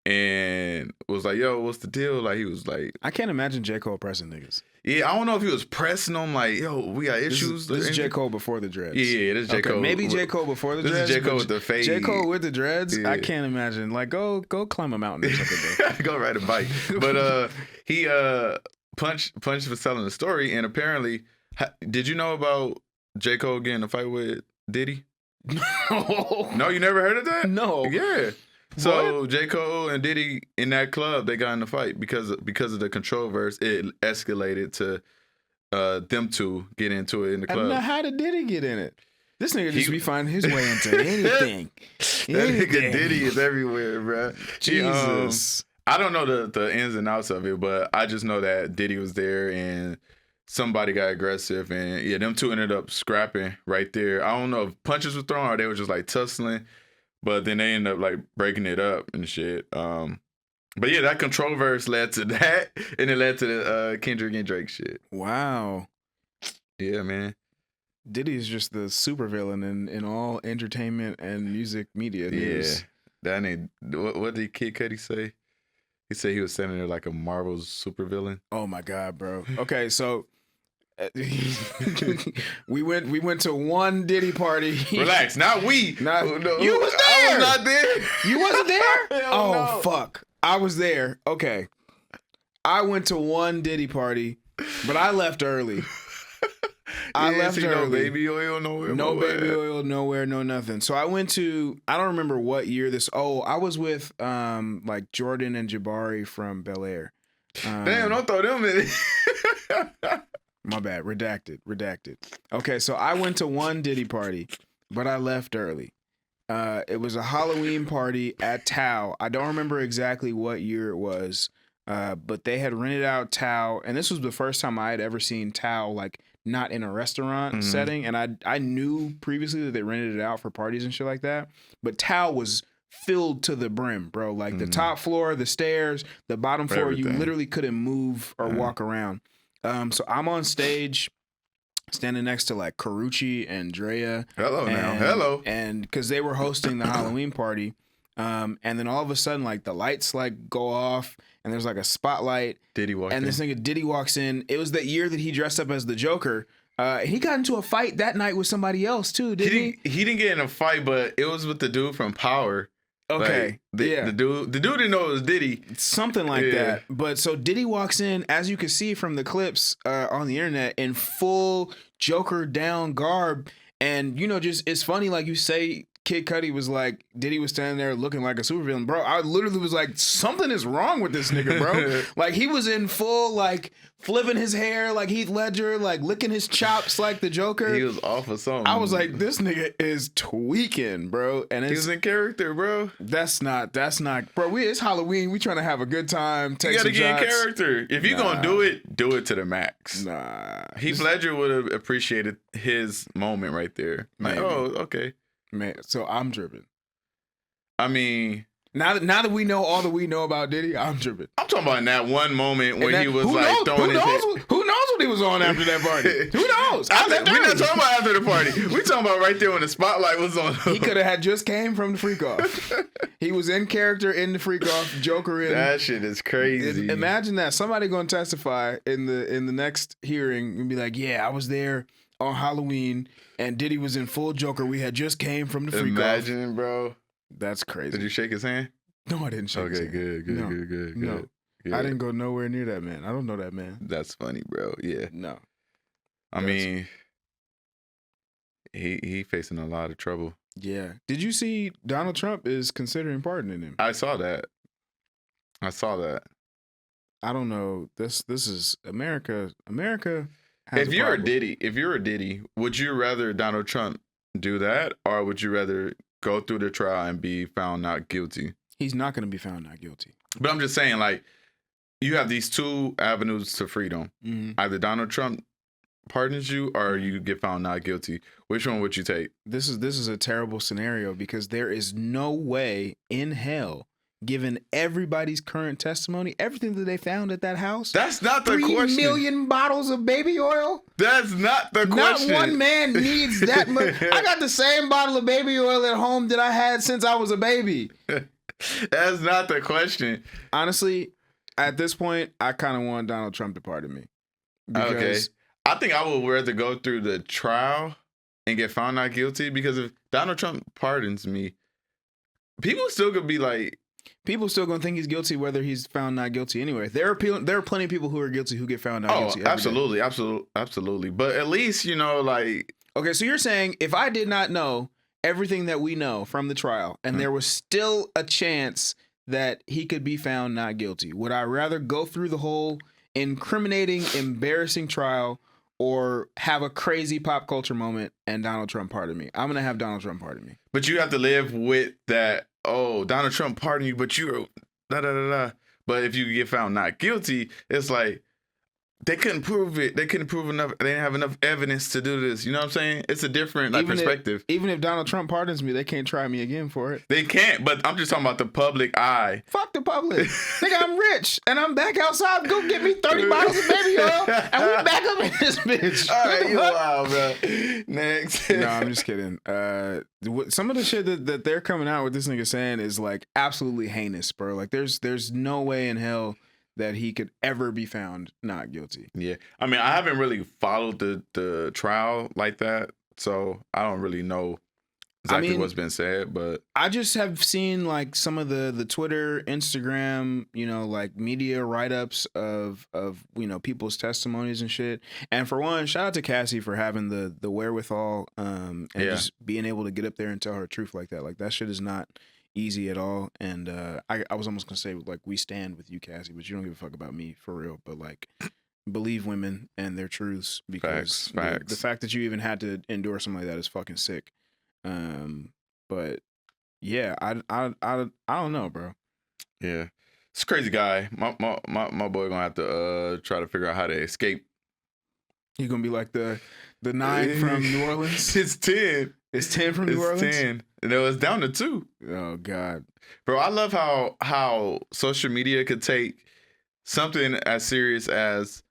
and was like, yo, what's the deal? Like he was like, I can't imagine J. Cole pressing niggas. yeah, I don't know if he was pressing them like, yo, we got issues. This is J. Cole before the dreads. Yeah, this is J. Okay, Cole. maybe J. Cole before the This dreads. is J. Cole but with the fade. J. Cole with the dreads. Yeah. I can't imagine. Like, go climb a mountain or something. Go ride a bike. But he Punch was telling the story, and apparently, did you know about J. Cole getting in a fight with Diddy? No, you never heard of that? No. Yeah. So J. Cole and Diddy in that club, they got in a fight because of the Control verse. It escalated to them two get into it in the club. Now, how did Diddy get in it? This nigga just He- be finding his way into anything. That nigga Diddy is everywhere, bro. Jesus. I don't know the ins and outs of it, but I just know that Diddy was there and somebody got aggressive, and yeah, them two ended up scrapping right there. I don't know if punches were thrown or they were just like tussling, but then they ended up like breaking it up and shit. But yeah, that Control verse led to that, and it led to the Kendrick and Drake shit. Wow. Yeah, man. Diddy is just the supervillain in all entertainment and music media news. Yeah, that ain't what did Kid Cudi say? He said he was standing there like a Marvel's supervillain. Oh my God, bro. Okay, so we went to one Diddy party. Relax, not we. Not- No, you was I there. was not there. You wasn't there? Hell Oh no. fuck. I was there. Okay. I went to one Diddy party, but I left early. I Yeah, left see, no early. baby oil nowhere. No boy. baby oil, nowhere, no nothing. So I went to, I don't remember what year this. Oh, I was with like Jordan and Jabari from Bel Air. Damn, don't throw them in it. My bad. Redacted. Okay, so I went to one Diddy party, but I left early. It was a Halloween party at Tao. I don't remember exactly what year it was, but they had rented out Tao, and this was the first time I had ever seen Tao like not in a restaurant setting. And I knew previously that they rented it out for parties and shit like that, but Tao was filled to the brim, bro. Like the top floor, the stairs, the bottom floor, you Everything. literally couldn't move or walk around. So I'm on stage, standing next to like Carucci and Drea. Hello now. Hello. And because they were hosting the Halloween party. And then all of a sudden, like the lights like go off and there's like a spotlight. Diddy walked And in. this nigga Diddy walks in. It was that year that he dressed up as the Joker. And he got into a fight that night with somebody else too, didn't he? He didn't get in a fight, but it was with the dude from Power. Okay. Like, yeah. The dude didn't know it was Diddy. Something like Yeah. that. But so Diddy walks in, as you can see from the clips on the internet, in full Joker down garb. And, you know, just it's funny, like you say, Kid Cudi was like, Diddy was standing there looking like a supervillain. Bro, I literally was like, something is wrong with this nigga, bro. Like, he was in full, like, flipping his hair like Heath Ledger, like, licking his chops like the Joker. He was off of something. I was like, this nigga is tweaking, bro. And he it's was in character, bro. that's not, bro. It's Halloween. We trying to have a good time. Take You gotta some get in shots. character. If you gonna do it to the max. Nah, Heath Ledger would have appreciated his moment right there. Like, Maybe. oh, okay. man. So I'm driven. I mean, Now that we know all that we know about Diddy, I'm tripping. I'm talking about in that one moment when And he was who like knows, throwing who his knows, head. who knows what he was on after that party? Who knows? We're not talking about after the party. We're talking about right there when the spotlight was on. He could have had just came from the freak off. He was in character in the freak off, Joker in. That shit is crazy. Imagine that somebody going to testify in the next hearing and be like, "Yeah, I was there on Halloween, and Diddy was in full Joker. We had just came from the freak off." Imagine, bro. That's crazy. Did you shake his hand? No, I didn't shake his Okay, hand. good, No. good. No. Yeah. I didn't go nowhere near that man. I don't know that man. That's funny, bro. Yeah. No. I mean, he facing a lot of trouble. Yeah. Did you see Donald Trump is considering pardoning him? I saw that. I don't know. This is America. America has If you're problem. if you're a Diddy, would you rather Donald Trump do that, or would you rather go through the trial and be found not guilty? He's not going to be found not guilty. But I'm just saying, like, you have these two avenues to freedom. Mm-hmm. Either Donald Trump pardons you, or you get found not guilty. Which one would you take? This is a terrible scenario because there is no way in hell, given everybody's current testimony, everything that they found at that house. That's not the 3 question. million bottles of baby oil. That's not the Not question. one man needs that much. I got the same bottle of baby oil at home that I had since I was a baby. That's not the question. Honestly, at this point, I kind of want Donald Trump to pardon me. Okay. I think I would rather go through the trial and get found not guilty, because if Donald Trump pardons me, people still could be like, people still gonna think he's guilty whether he's found not guilty anyway. There are plenty of people who are guilty who get found not guilty. Every day. absolutely. But at least, like, Okay, so you're saying if I did not know everything that we know from the trial and there was still a chance that he could be found not guilty, would I rather go through the whole incriminating, embarrassing trial or have a crazy pop culture moment and Donald Trump pardon me? I'm gonna have Donald Trump pardon me. but you have to live with that. Oh, Donald Trump pardoned you, but you're da da da da. But if you get found not guilty, it's like they couldn't prove it. They couldn't prove enough. They didn't have enough evidence to do this. You know what I'm saying? It's a different perspective. Even if Donald Trump pardons me, they can't try me again for it. They can't. But I'm just talking about the public eye. Fuck the public. Nigga, I'm rich and I'm back outside. Go get me 30 bottles of baby oil and we back up in this bitch. All What right, the you fuck? wild, bro. Next. No, I'm just kidding. Some of the shit that they're coming out with this nigga saying is like absolutely heinous, bro. Like there's no way in hell that he could ever be found not guilty. Yeah, I mean, I haven't really followed the trial like that, so I don't really know exactly what's been said. But I just have seen like some of the Twitter, Instagram, like media write-ups of people's testimonies and shit. And for one, shout out to Cassie for having the wherewithal and just being able to get up there and tell her truth like that. Like that shit is not easy at all. And I was almost gonna say like we stand with you, Cassie, but you don't give a fuck about me for real. But like believe women and their truths, because Facts. The fact that you even had to endure something like that is fucking sick. But yeah, I don't know, bro. yeah, it's a crazy guy. My boy gonna have to try to figure out how to escape. He's gonna be like the 9 from New Orleans. It's 10. It's 10 from New Orleans. It's 10. And it was down to 2. Oh God, Bro, I love how social media could take something as serious as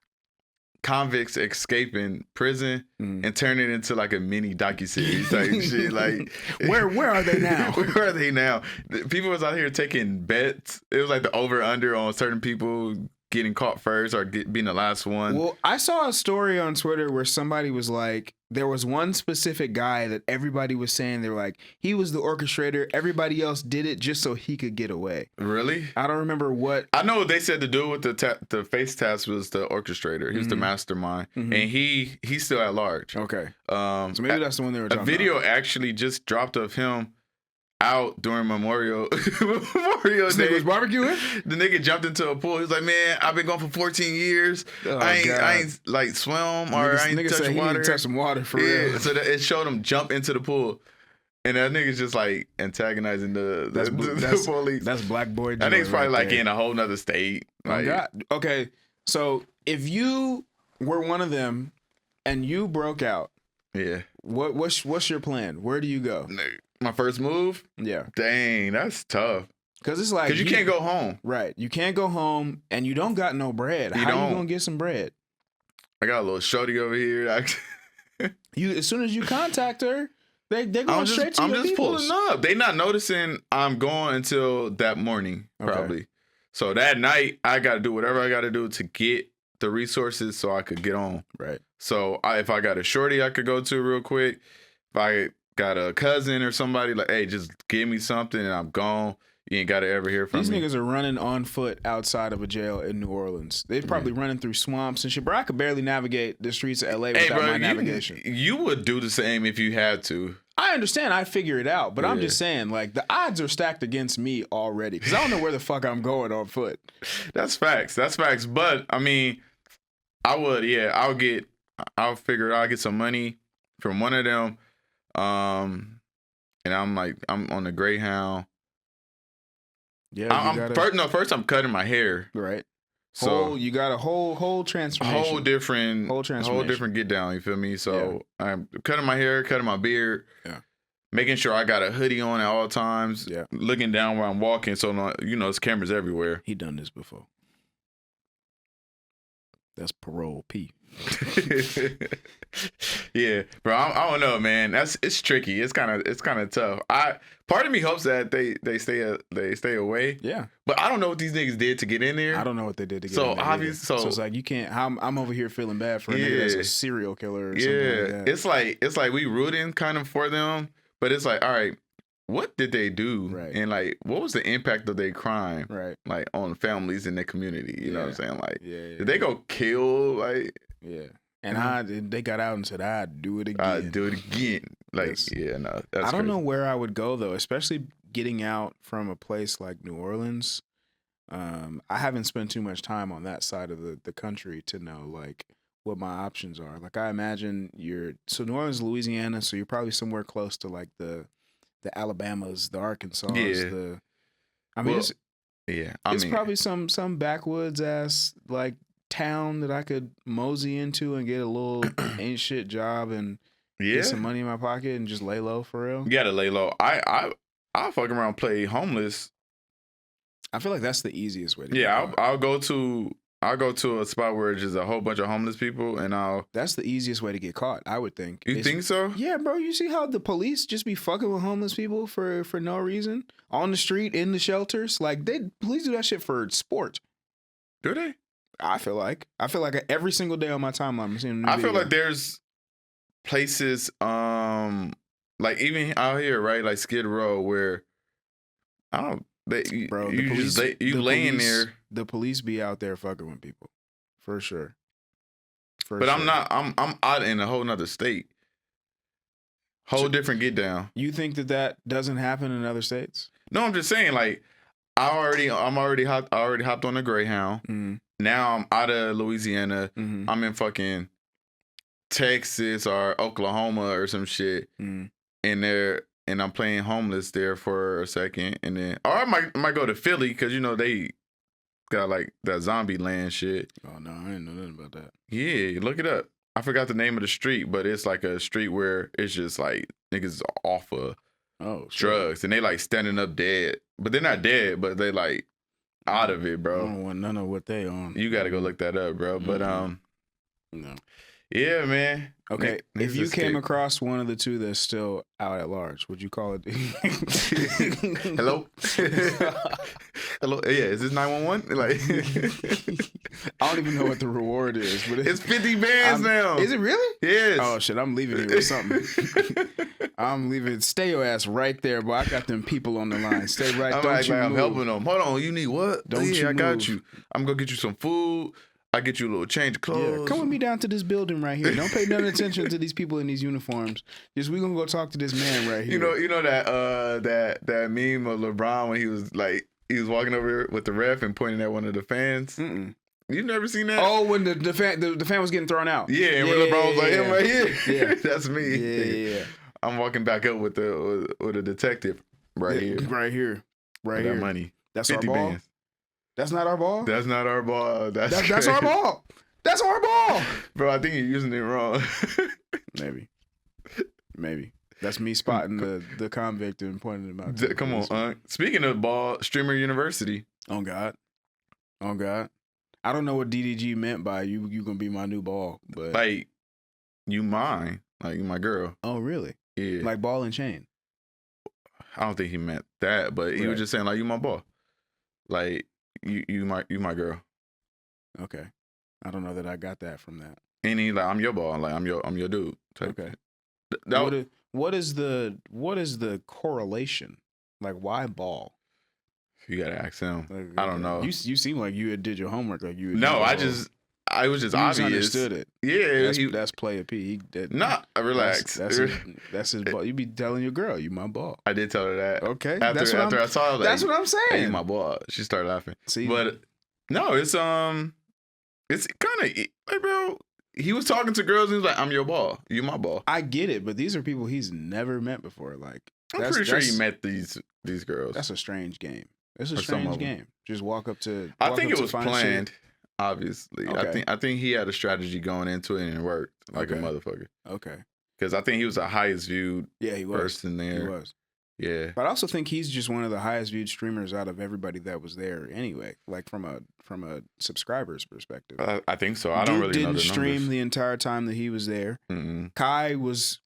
convicts escaping prison and turn it into like a mini docuseries type shit. Like, where are they now? Where are they now? People was out here taking bets. It was like the over under on certain people getting caught first or being the last one. Well, I saw a story on Twitter where somebody was like, there was one specific guy that everybody was saying, they were like, he was the orchestrator. Everybody else did it just so he could get away. Really? I don't remember what. I know what they said the dude with the face tats was the orchestrator. He was the mastermind, and he's still at large. Okay. So maybe that's the one they were talking about. A video about. actually just dropped of him out during Memorial Day. Nigga was barbecuing? The nigga jumped into a pool. He was like, man, I've been going for 14 years. Oh, I ain't like swim or I ain't touch water. He touch some water for real. So it showed him jump into the pool. And that nigga's just like antagonizing the police. That's black boy. That nigga's probably right like in a whole nother state. Like, oh God. Okay, so if you were one of them and you broke out, yeah, what's your plan? Where do you go? My first move? Yeah. Dang, that's tough. Because it's like Because you can't go home. Right. You can't go home and you don't got no bread. You How don't. you gonna get some bread? I got a little shorty over here. You as soon as you contact her, they're going straight to I'm your just peoples. pulling up. They not noticing I'm going until that morning, probably. Okay. So that night, I got to do whatever I got to do to get the resources so I could get on. Right. So if I got a shorty I could go to real quick, if I got a cousin or somebody, like, hey, just give me something and I'm gone. You ain't got to ever hear from These me. niggas are running on foot outside of a jail in New Orleans. They're probably running through swamps and shit. Bro, I could barely navigate the streets of LA without my navigation. You would do the same if you had to. I understand. I'd figure it out. But I'm Yeah. just saying, like, the odds are stacked against me already. Because I don't know where the fuck I'm going on foot. That's facts. That's facts. But I mean, I would, yeah. I'll figure it out. I'll get some money from one of them. And I'm on the Greyhound. Yeah, First I'm cutting my hair. Right. So You got a whole transformation. whole different transformation. get down, you feel me? So I'm cutting my hair, cutting my beard. Yeah. Making sure I got a hoodie on at all times. Yeah. Looking down where I'm walking, so there's cameras everywhere. He done this before. That's parole P. Yeah, bro. I don't know, man. It's tricky. It's kind of tough. Part of me hopes that they stay away. Yeah. But I don't know what these niggas did to get in there. I don't know what they did to get So in there obvious. either. So it's like you can't. I'm over here feeling bad for a nigga that's a serial killer or something like that. It's like we rooting kind of for them, but it's like, all right, what did they do? Right. And like, what was the impact of their crime? Right. Like on families in their community. You know what I'm saying? Like, Yeah. did they go kill? Like, Yeah. And they got out and said, I'd do it again. I'd do it again. Like, Yes. yeah, no. That's I don't crazy. know where I would go though, especially getting out from a place like New Orleans. I haven't spent too much time on that side of the country to know like what my options are. Like I imagine so New Orleans, Louisiana, so you're probably somewhere close to like the Alabamas, the Arkansas, Yeah. it's probably some backwoods ass like town that I could mosey into and get a little ain't shit job and get some money in my pocket and just lay low for real. You gotta lay low. I'll fuck around, play homeless. I feel like that's the easiest way to get Yeah, caught. I'll go to a spot where there's a whole bunch of homeless people, and That's the easiest way to get caught, I would think. You think so? Yeah, bro. You see how the police just be fucking with homeless people for no reason on the street, in the shelters? Like police do that shit for sport. Do they? I feel like every single day on my timeline I'm seeing. I feel like there's places, like even out here, right, like Skid Row, where I don't. Bro, laying there. The police be out there fucking with people, for sure. But I'm not. I'm out in a whole nother state. Whole different get down. You think that doesn't happen in other states? No, I'm just saying. Like I already hopped on the Greyhound. Mm-hmm. Now I'm out of Louisiana. Mm-hmm. I'm in fucking Texas or Oklahoma or some shit. Mm-hmm. And I'm playing homeless there for a second, and then or I might go to Philly because they got like that zombie land shit. Oh no, I didn't know nothing about that. Yeah, look it up. I forgot the name of the street, but it's like a street where it's just like niggas off of drugs and they like standing up dead, but they're not dead, but they like out of it, bro. I don't want none of what they on. You got to go look that up, bro. But no. Yeah, man. Okay, if you came across one of the two that's still out at large, would you call it? Hello? Hello? Yeah, is this 911? Like, I don't even know what the reward is, but it's 50 bands now. Is it really? Yes. Oh shit, I'm leaving here with something. I'm leaving. Stay your ass right there, boy. I got them people on the line. Stay right. I'm helping them. Hold on, you need what? I got move. you. I'm gonna get you some food. I get you a little change of clothes. Yeah, come with me down to this building right here. Don't pay none attention to these people in these uniforms. Just we gonna go talk to this man right here. You know that meme of LeBron when he was walking over with the ref and pointing at one of the fans. Mm-mm. You've never seen that? Oh, when the fan was getting thrown out. Yeah, and when LeBron was like, him right here. Yeah, that's me. Yeah. I'm walking back up with a detective right here. Right here. Right here. That money. That's our ball. Bands. That's not our ball? That's not our ball. That's our ball. That's our ball. Bro, I think you're using it wrong. Maybe. Maybe that's me spotting the convict and pointing him out. to the Come on, police. Speaking of ball, Streamer University. Oh God. I don't know what DDG meant by you gonna be my new ball, but Like, you mine. Like, you my girl. oh really? Yeah. Like ball and chain. I don't think he meant that, but he was Right. just saying, like, you my ball. Like, you my girl. Okay. I don't know that I got that from that. And he like, I'm your ball. Like, I'm your dude. Type Okay. shit. That What is the correlation? Like why ball? you gotta ask him. Like, I don't know. You seem like you had did your homework. Like you. No, I was just you obvious. understood it. Yeah, That's player P. He did. Nah, relax. That's his ball. You be telling your girl, you my ball. I did tell her that. Okay, After I saw it, like, that's what I'm hey, saying. you my ball. She started laughing. See, But no, it's kind of like, bro. He was talking to girls and he was like, I'm your ball. You my ball. I get it, but these are people he's never met before. Like I'm pretty sure he met these girls. That's a strange game. It's a Or some strange of them. game. Just walk up to. I walk think up it to was find shit. planned. Obviously, Okay. I think he had a strategy going into it and it worked like a Okay. motherfucker. Okay. Because I think he was the highest viewed Yeah, he was. person He there. was. Yeah, But I also think he's just one of the highest viewed streamers out of everybody that was there anyway. Like from a subscriber's perspective. I think so. I don't Duke really know didn't the stream numbers. the entire time that he was there. Mm-mm. Kai was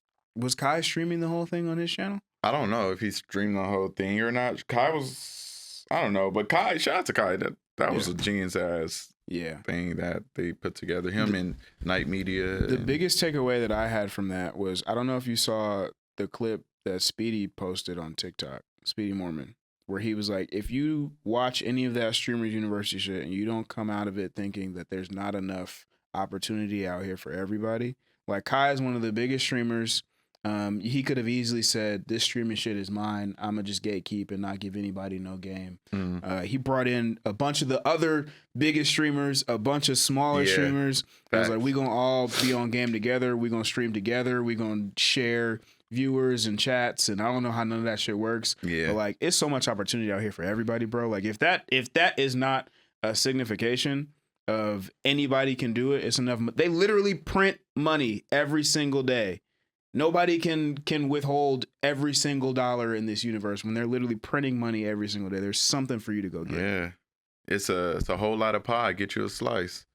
Kai streaming the whole thing on his channel? I don't know if he streamed the whole thing or not. Kai was, I don't know, but Kai, shout out to Kai. That was Yeah. a genius ass Yeah. thing that they put together. Him and Night Media. The and- biggest takeaway that I had from that was I don't know if you saw the clip that Speedy posted on TikTok, Speedy Mormon, where he was like, if you watch any of that Streamers University shit and you don't come out of it thinking that there's not enough opportunity out here for everybody, like Kai is one of the biggest streamers. He could have easily said, this streaming shit is mine. I'm going to just gatekeep and not give anybody no game. Mm. He brought in a bunch of the other biggest streamers, a bunch of smaller Yeah, streamers. I was like, facts. we going to all be on game together. We going to stream together. We going to share viewers and chats. And I don't know how none of that shit works. Yeah. But like, it's so much opportunity out here for everybody, bro. Like if that is not a signification of anybody can do it, it's enough. They literally print money every single day. Nobody can withhold every single dollar in this universe when they're literally printing money every single day. There's something for you to go get. Yeah. It's a whole lot of pie. Get you a slice.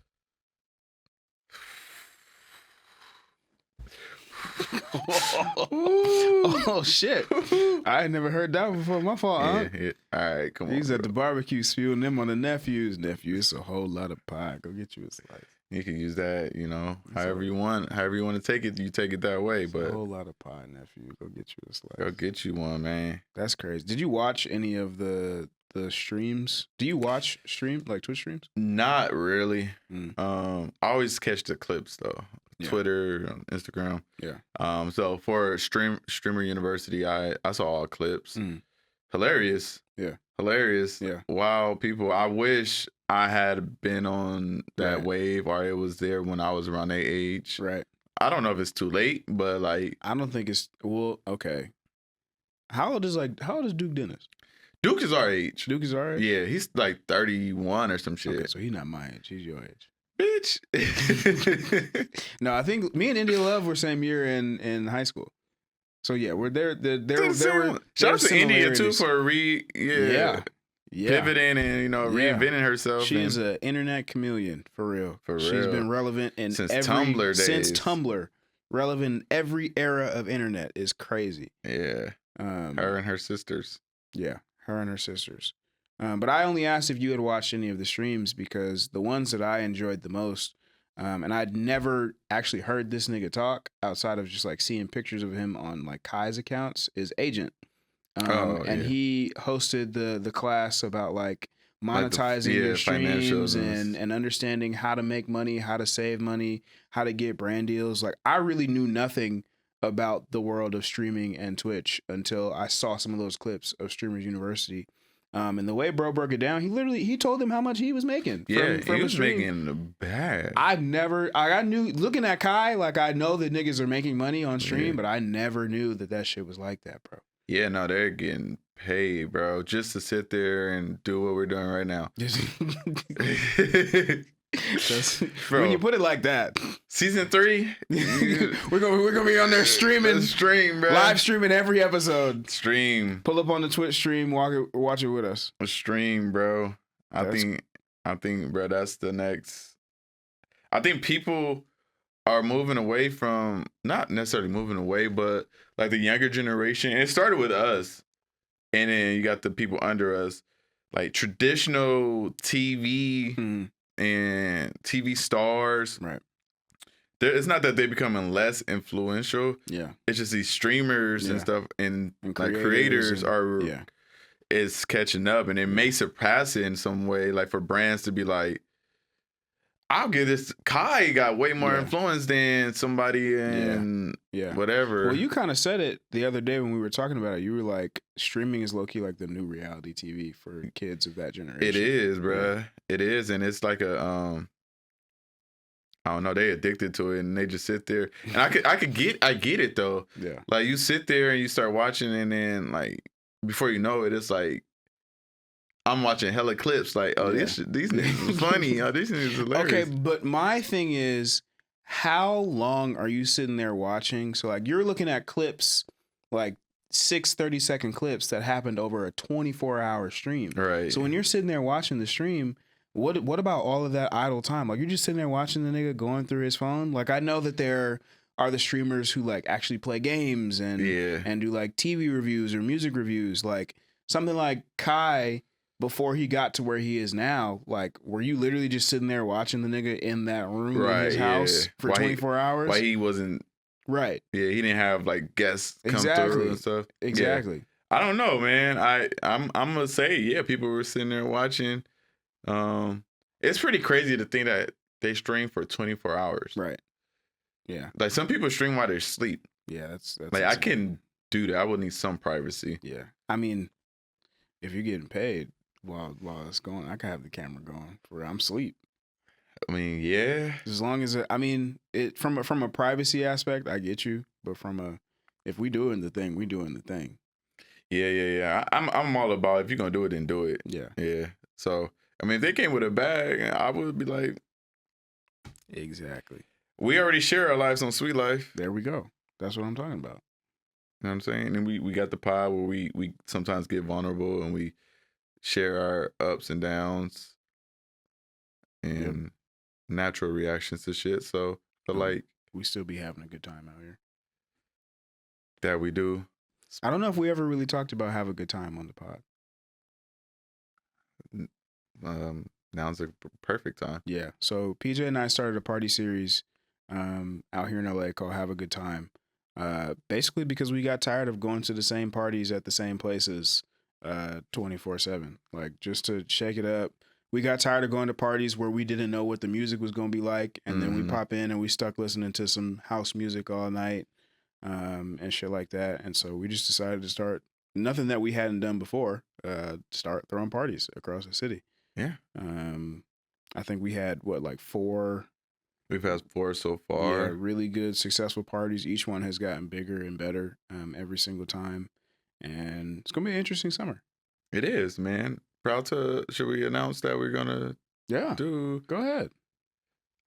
Oh shit! I had never heard that before. My fault. Huh? Yeah. All right, come on. He's at the barbecue spewing them on the nephews. Nephew, it's a whole lot of pie. Go get you a slice. You can use that, however all- you want. However you want to take it, you take it that way. It's But a whole lot of pie, nephew. Go get you a slice. go get you one, man. That's crazy. Did you watch any of the streams? Do you watch Twitch streams? Not really. Mm. I always catch the clips though. Yeah. Twitter, Instagram. Yeah. So for Streamer University, I saw all clips. Mm. Hilarious. Yeah. Hilarious. Yeah. Wow, people. I wish I had been on that Right. wave or it was there when I was around their age. Right. I don't know if it's too late, but like I don't think it's okay. How old is Duke Dennis? Duke is our age. Duke is alright. Yeah, he's like 31 or some shit. Okay, so he's not my age. He's your age. Bitch. No, I think me and India Love were same year in high school. So yeah, we're there. Shout out to India too for yeah. pivoting and reinventing herself. She and is an internet chameleon for real. For She's real. been relevant in Since every Tumblr since days. Tumblr. Relevant in every era of internet is crazy. yeah, her and her sisters. Yeah, her and her sisters. But I only asked if you had watched any of the streams because the ones that I enjoyed the most, and I'd never actually heard this nigga talk outside of just like seeing pictures of him on like Kai's accounts, is Agent. And yeah. he hosted the class about like monetizing your financials streams and understanding how to make money, how to save money, how to get brand deals. Like I really knew nothing about the world of streaming and Twitch until I saw some of those clips of Streamers University. And the way bro broke it down, he told them how much he was making. Yeah, from he a was stream. making the bag. I knew looking at Kai, like I know that niggas are making money on stream, Yeah. but I never knew that shit was like that, bro. Yeah, no, they're getting paid, bro, just to sit there and do what we're doing right now. Bro. When you put it like that, Season 3, we're gonna be on there streaming, stream, bro. live streaming every episode. Stream, Pull up on the Twitch stream, watch it with us. stream, bro. I think, bro, that's the next. I think people are moving away from, not necessarily moving away, but like the younger generation. And it started with us, and then you got the people under us, like traditional TV and TV stars. Right. It's not that they're becoming less influential. Yeah. It's just these streamers and stuff, and like creators are is catching up, and it may surpass it in some way. Like for brands to be like, I'll give this. Kai got way more influence than somebody in whatever. Well, you kind of said it the other day when we were talking about it. You were like, streaming is low key like the new reality TV for kids of that generation. It is, bruh. It is, and it's like a I don't know. They addicted to it, and they just sit there. And I get it though. Yeah. Like you sit there and you start watching, and then like before you know it, it's like I'm watching hella clips. Like, oh, these niggas is funny. Oh, these niggas is hilarious. Okay, but my thing is, how long are you sitting there watching? So like you're looking at clips, like 6 30-second clips that happened over a 24-hour stream. Right. So when you're sitting there watching the stream, what about all of that idle time? Like you're just sitting there watching the nigga going through his phone. Like I know that there are the streamers who like actually play games and do like TV reviews or music reviews. Like something like Kai before he got to where he is now. Like were you literally just sitting there watching the nigga in that room in his house for 24 hours? Why he wasn't right? Yeah, he didn't have like guests come through and stuff. Exactly. Yeah. I don't know, man. I'm gonna say people were sitting there watching. It's pretty crazy to think that they stream for 24 hours. Right. Yeah. Like some people stream while they sleep. Yeah, that's like insane. I can do that. I would need some privacy. Yeah. I mean, if you're getting paid while it's going, I can have the camera going for I'm asleep. I mean, yeah. As long as it from a privacy aspect, I get you, but if we doing the thing, we doing the thing. Yeah. I'm all about if you're gonna do it, then do it. Yeah. Yeah. So I mean, if they came with a bag, I would be like, exactly. We already share our lives on Sweet Life. There we go. That's what I'm talking about. You know what I'm saying? And we got the pod where we sometimes get vulnerable and we share our ups and downs and natural reactions to shit. So I like we still be having a good time out here. That we do. I don't know if we ever really talked about have a good time on the pod. Now's a perfect time. Yeah. So PJ and I started a party series out here in LA called Have a Good Time. Basically because we got tired of going to the same parties at the same places 24/7. Like just to shake it up. We got tired of going to parties where we didn't know what the music was going to be like, and then we pop in and we stuck listening to some house music all night and shit like that. And so we just decided to start nothing that we hadn't done before, start throwing parties across the city. Yeah. I think we had like 4. We've had 4 so far. Yeah, really good, successful parties. Each one has gotten bigger and better every single time. And it's going to be an interesting summer. It is, man. Proud to, should we announce that we're going to do? Go ahead.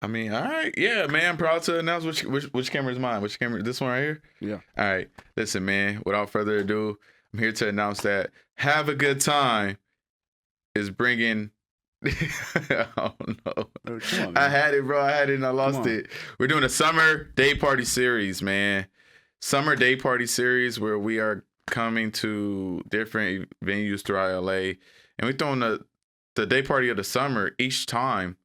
I mean, all right. Yeah, man. Proud to announce which camera is mine. Which camera? This one right here? Yeah. All right. Listen, man. Without further ado, I'm here to announce that Have a Good Time is bringing... I don't know. Oh, come on, man. I had it, bro. I had it and I lost it. We're doing a summer day party series, man. Summer day party series where we are coming to different venues throughout LA. And we're throwing the day party of the summer each time.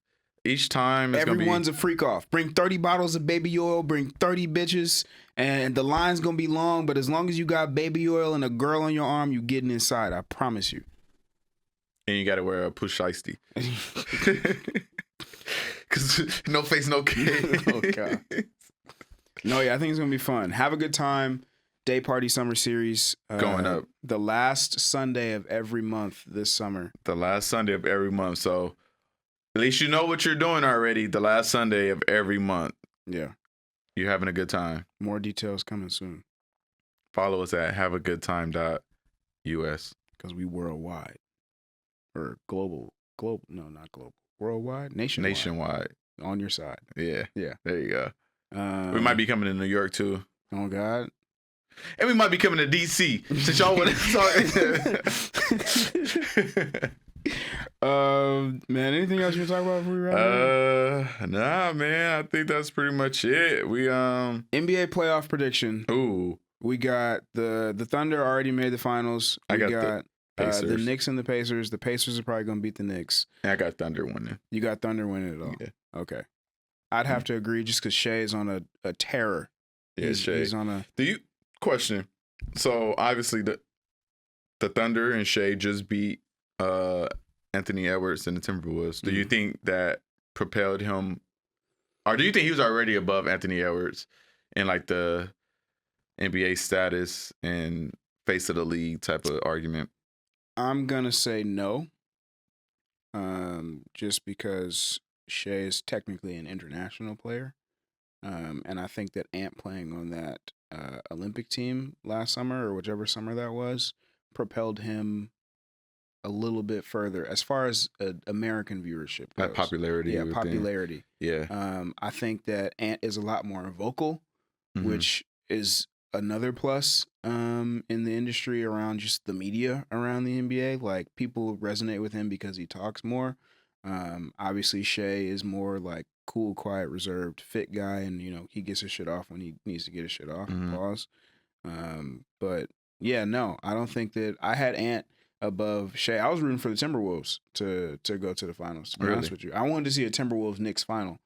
Each time it's everyone's a freak off. Bring 30 bottles of baby oil, bring 30 bitches, and the line's gonna be long, but as long as you got baby oil and a girl on your arm, you getting inside. I promise you. And you gotta wear a push shiesty. Cause no face, no case. Oh God. No, yeah, I think it's gonna be fun. Have a good time. Day party summer series going up the last Sunday of every month this summer. The last Sunday of every month. So at least you know what you're doing already. The last Sunday of every month. Yeah. You're having a good time. More details coming soon. Follow us at haveagoodtime.us. Because we worldwide. Or global. No, not global. Worldwide? Nationwide. Nationwide. On your side. Yeah. Yeah. There you go. We might be coming to New York too. Oh, God. And we might be coming to DC. Since y'all want to talk. Man, anything else you want to talk about before we wrap up? Nah, man. I think that's pretty much it. We NBA playoff prediction. Ooh. We got the Thunder already made the finals. We I got got the Pacers. the Knicks and the Pacers. The Pacers are probably going to beat the Knicks. And I got Thunder winning. You got Thunder winning it all. Yeah. Okay. I'd have to agree just because Shea is on a terror. Yeah, Shea. He's on a... Do you question? So obviously the Thunder and Shea just beat Anthony Edwards and the Timberwolves. Do you think that propelled him, or do you think he was already above Anthony Edwards in like the NBA status and face of the league type of argument? I'm gonna say no. Just because Shea is technically an international player. And I think that Ant playing on that Olympic team last summer or whichever summer that was propelled him a little bit further as far as American viewership goes. Like popularity. Yeah, popularity. Yeah. I think that Ant is a lot more vocal, which is another plus in the industry around just the media around the NBA. Like people resonate with him because he talks more. Obviously Shea is more like cool, quiet, reserved, fit guy, and he gets his shit off when he needs to get his shit off. Pause. But yeah, no, I don't think that I had Ant above Shea. I was rooting for the Timberwolves to go to the finals. To be honest with you, I wanted to see a Timberwolves Knicks final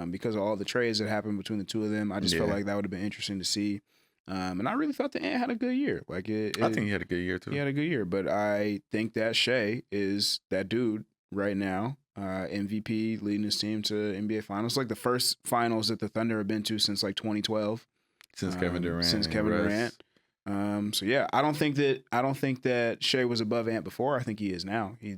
because of all the trades that happened between the two of them. I just felt like that would have been interesting to see. And I really thought that Ant had a good year. Like I think he had a good year too. He had a good year, but I think that Shea is that dude right now. MVP leading his team to NBA Finals, like the first finals that the Thunder have been to since like 2012, since Kevin Durant. So yeah, I don't think that Shea was above Ant before. I think he is now. He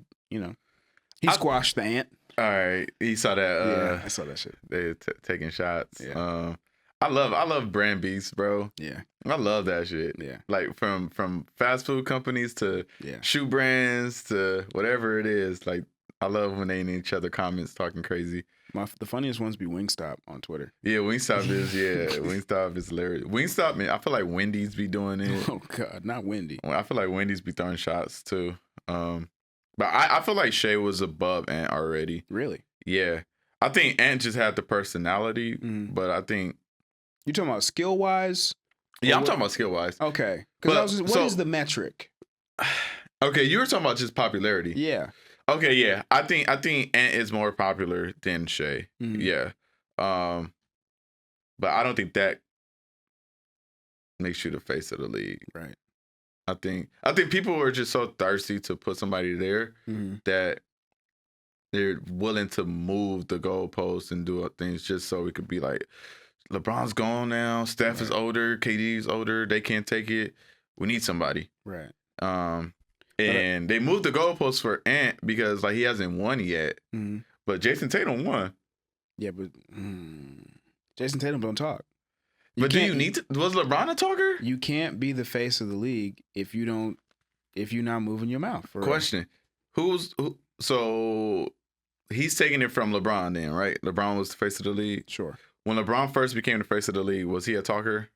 squashed the Ant. All right, he saw that. Yeah, I saw that shit. They taking shots. Yeah. I love brand beats, bro. Yeah, I love that shit. Yeah, like from fast food companies to shoe brands to whatever it is. Like I love when they in each other comments talking crazy. The funniest ones be Wingstop on Twitter. Yeah, Wingstop is Wingstop is hilarious. Wingstop, man, I feel like Wendy's be doing it. Oh God, not Wendy. I feel like Wendy's be throwing shots too. But I feel like Shea was above Ant already. Really? Yeah, I think Ant just had the personality, but I think you talking about skill wise. Yeah, I'm talking about skill wise. Okay, because what is the metric? Okay, you were talking about just popularity. Yeah. Okay, yeah. I think Ant is more popular than Shea. Yeah. But I don't think that makes you the face of the league. Right. I think people are just so thirsty to put somebody there that they're willing to move the goalposts and do things just so it could be like, LeBron's gone now, Steph is older, KD's older, they can't take it. We need somebody. Right. And they moved the goalposts for Ant because like he hasn't won yet. But Jason Tatum won. Yeah, but Jason Tatum don't talk. But do you need to? Was LeBron a talker? You can't be the face of the league if you're not moving your mouth. Question: who? So he's taking it from LeBron then, right? LeBron was the face of the league. Sure. When LeBron first became the face of the league, was he a talker?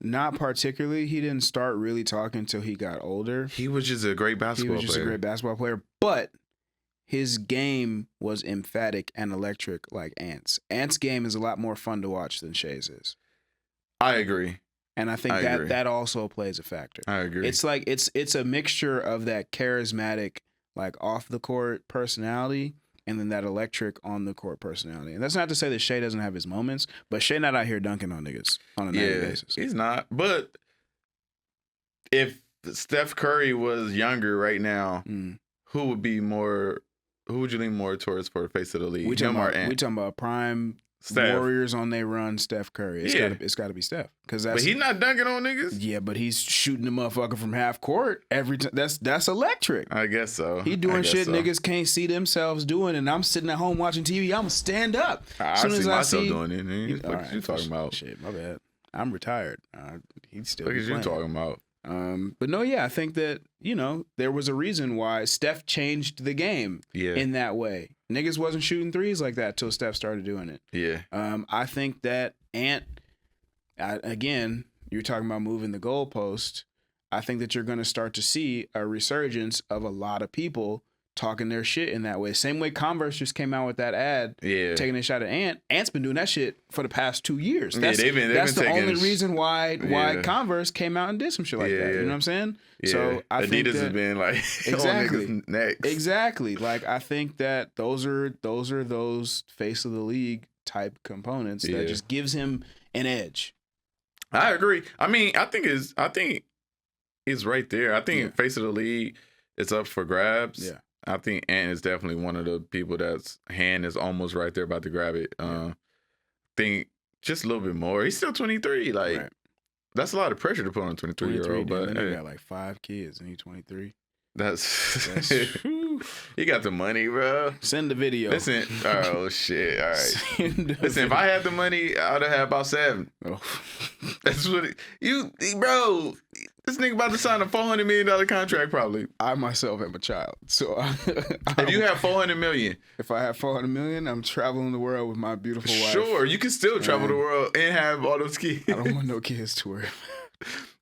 Not particularly. He didn't start really talking until he got older. He was just a great basketball player. But his game was emphatic and electric like Ant's. Ant's game is a lot more fun to watch than Shea's is. I agree. And I think that also plays a factor. I agree. It's like it's a mixture of that charismatic, like off the court personality and then that electric on the court personality. And that's not to say that Shea doesn't have his moments, but Shea not out here dunking on niggas on a nightly basis. He's not. But if Steph Curry was younger right now, who would you lean more towards for the face of the league? We talking about prime Steph. Warriors on their run, Steph Curry. It's got to be Steph. But he's not dunking on niggas. Yeah, but he's shooting the motherfucker from half court every time. That's electric. I guess so. He doing shit niggas can't see themselves doing, and I'm sitting at home watching TV. I'm gonna stand up. I see myself doing it. What you talking about? Shit, my bad. I'm retired. He's still. What are you talking about? But no, yeah, I think that, there was a reason why Steph changed the game in that way. Niggas wasn't shooting threes like that till Steph started doing it. Yeah. I think that again, you're talking about moving the goalpost. I think that you're going to start to see a resurgence of a lot of people talking their shit in that way. Same way Converse just came out with that ad, taking a shot at Ant. Ant's been doing that shit for the past 2 years. That's, they've been the taking only reason why Converse came out and did some shit like that. You know what I'm saying? Yeah. So I Adidas think that, has been like exactly, on niggas' necks. Exactly. Like I think that those are those face of the league type components that just gives him an edge. I agree. I mean, I think it's right there. I think face of the league is up for grabs. Yeah. I think Ant is definitely one of the people that's hand is almost right there about to grab it. Think just a little bit more. He's still 23. Like that's a lot of pressure to put on a 23-year-old. But he got like 5 kids and he's 23. That's he got the money, bro. Send the video. Listen, oh shit. All right. Listen, if I had the money, I'd have had about 7. Oh. That's what bro. This nigga about to sign a $400 million contract, probably. I myself am a child, so if you have $400 million, if I have $400 million, I'm traveling the world with my beautiful wife. Sure, you can still travel the world and have all those kids. I don't want no kids to worry.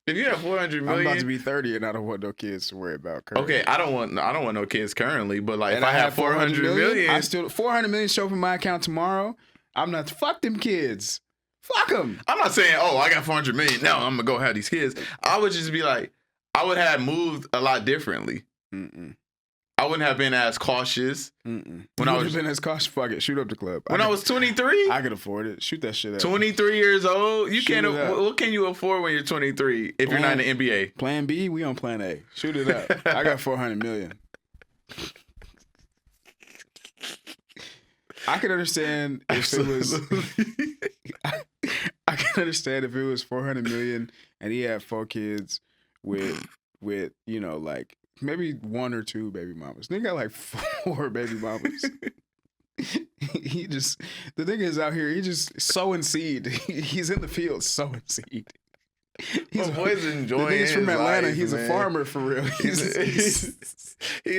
If you have $400 million, I'm about to be 30, and I don't want no kids to worry about. Currently. Okay, I don't want no kids currently, but like if I have $400 million, I still $400 million show up in my account tomorrow. I'm not fuck them kids. Fuck them. I'm not saying, I got $400 million. Now I'm gonna go have these kids. I would just be like, I would have moved a lot differently. I wouldn't have been as cautious. When I was been as cautious, fuck it, shoot up the club. When I was 23, I could afford it. Shoot that shit up. 23 years old, you can't. What can you afford when you're 23 if you're not in the NBA? Plan B, we on Plan A. Shoot it up. I got $400 million. I could understand if it was. I can understand if it was $400 million and he had 4 kids with like maybe 1 or 2 baby mamas. Nigga got like 4 baby mamas. The nigga is out here. He just sowing seed. He's in the field sowing seed. My boy's enjoying. The nigga's from Atlanta. Life, he's man. a farmer for real. He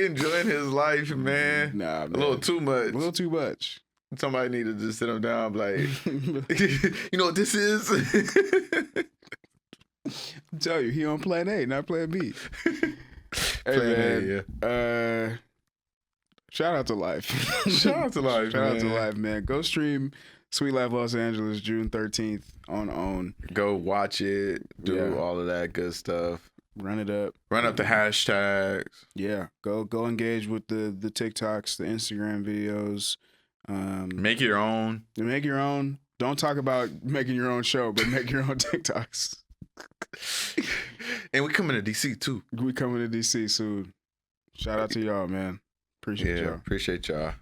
enjoying his life, man. Nah, man. A little too much. A little too much. Somebody need to just sit him down, like, you know what this is? I tell you, he on Plan A, not Plan B. Plan A. Shout out to Life. Shout out to Life, Shout out to Life, man. Go stream Sweet Life Los Angeles June 13th on OWN. Go watch it. Do all of that good stuff. Run it up. Run up the hashtags. Yeah. Go engage with the TikToks, the Instagram videos. Make your own. Make your own. Don't talk about making your own show, but make your own TikToks. And we coming to DC too. We coming to DC soon. Shout out to y'all, man. Appreciate y'all. Appreciate y'all.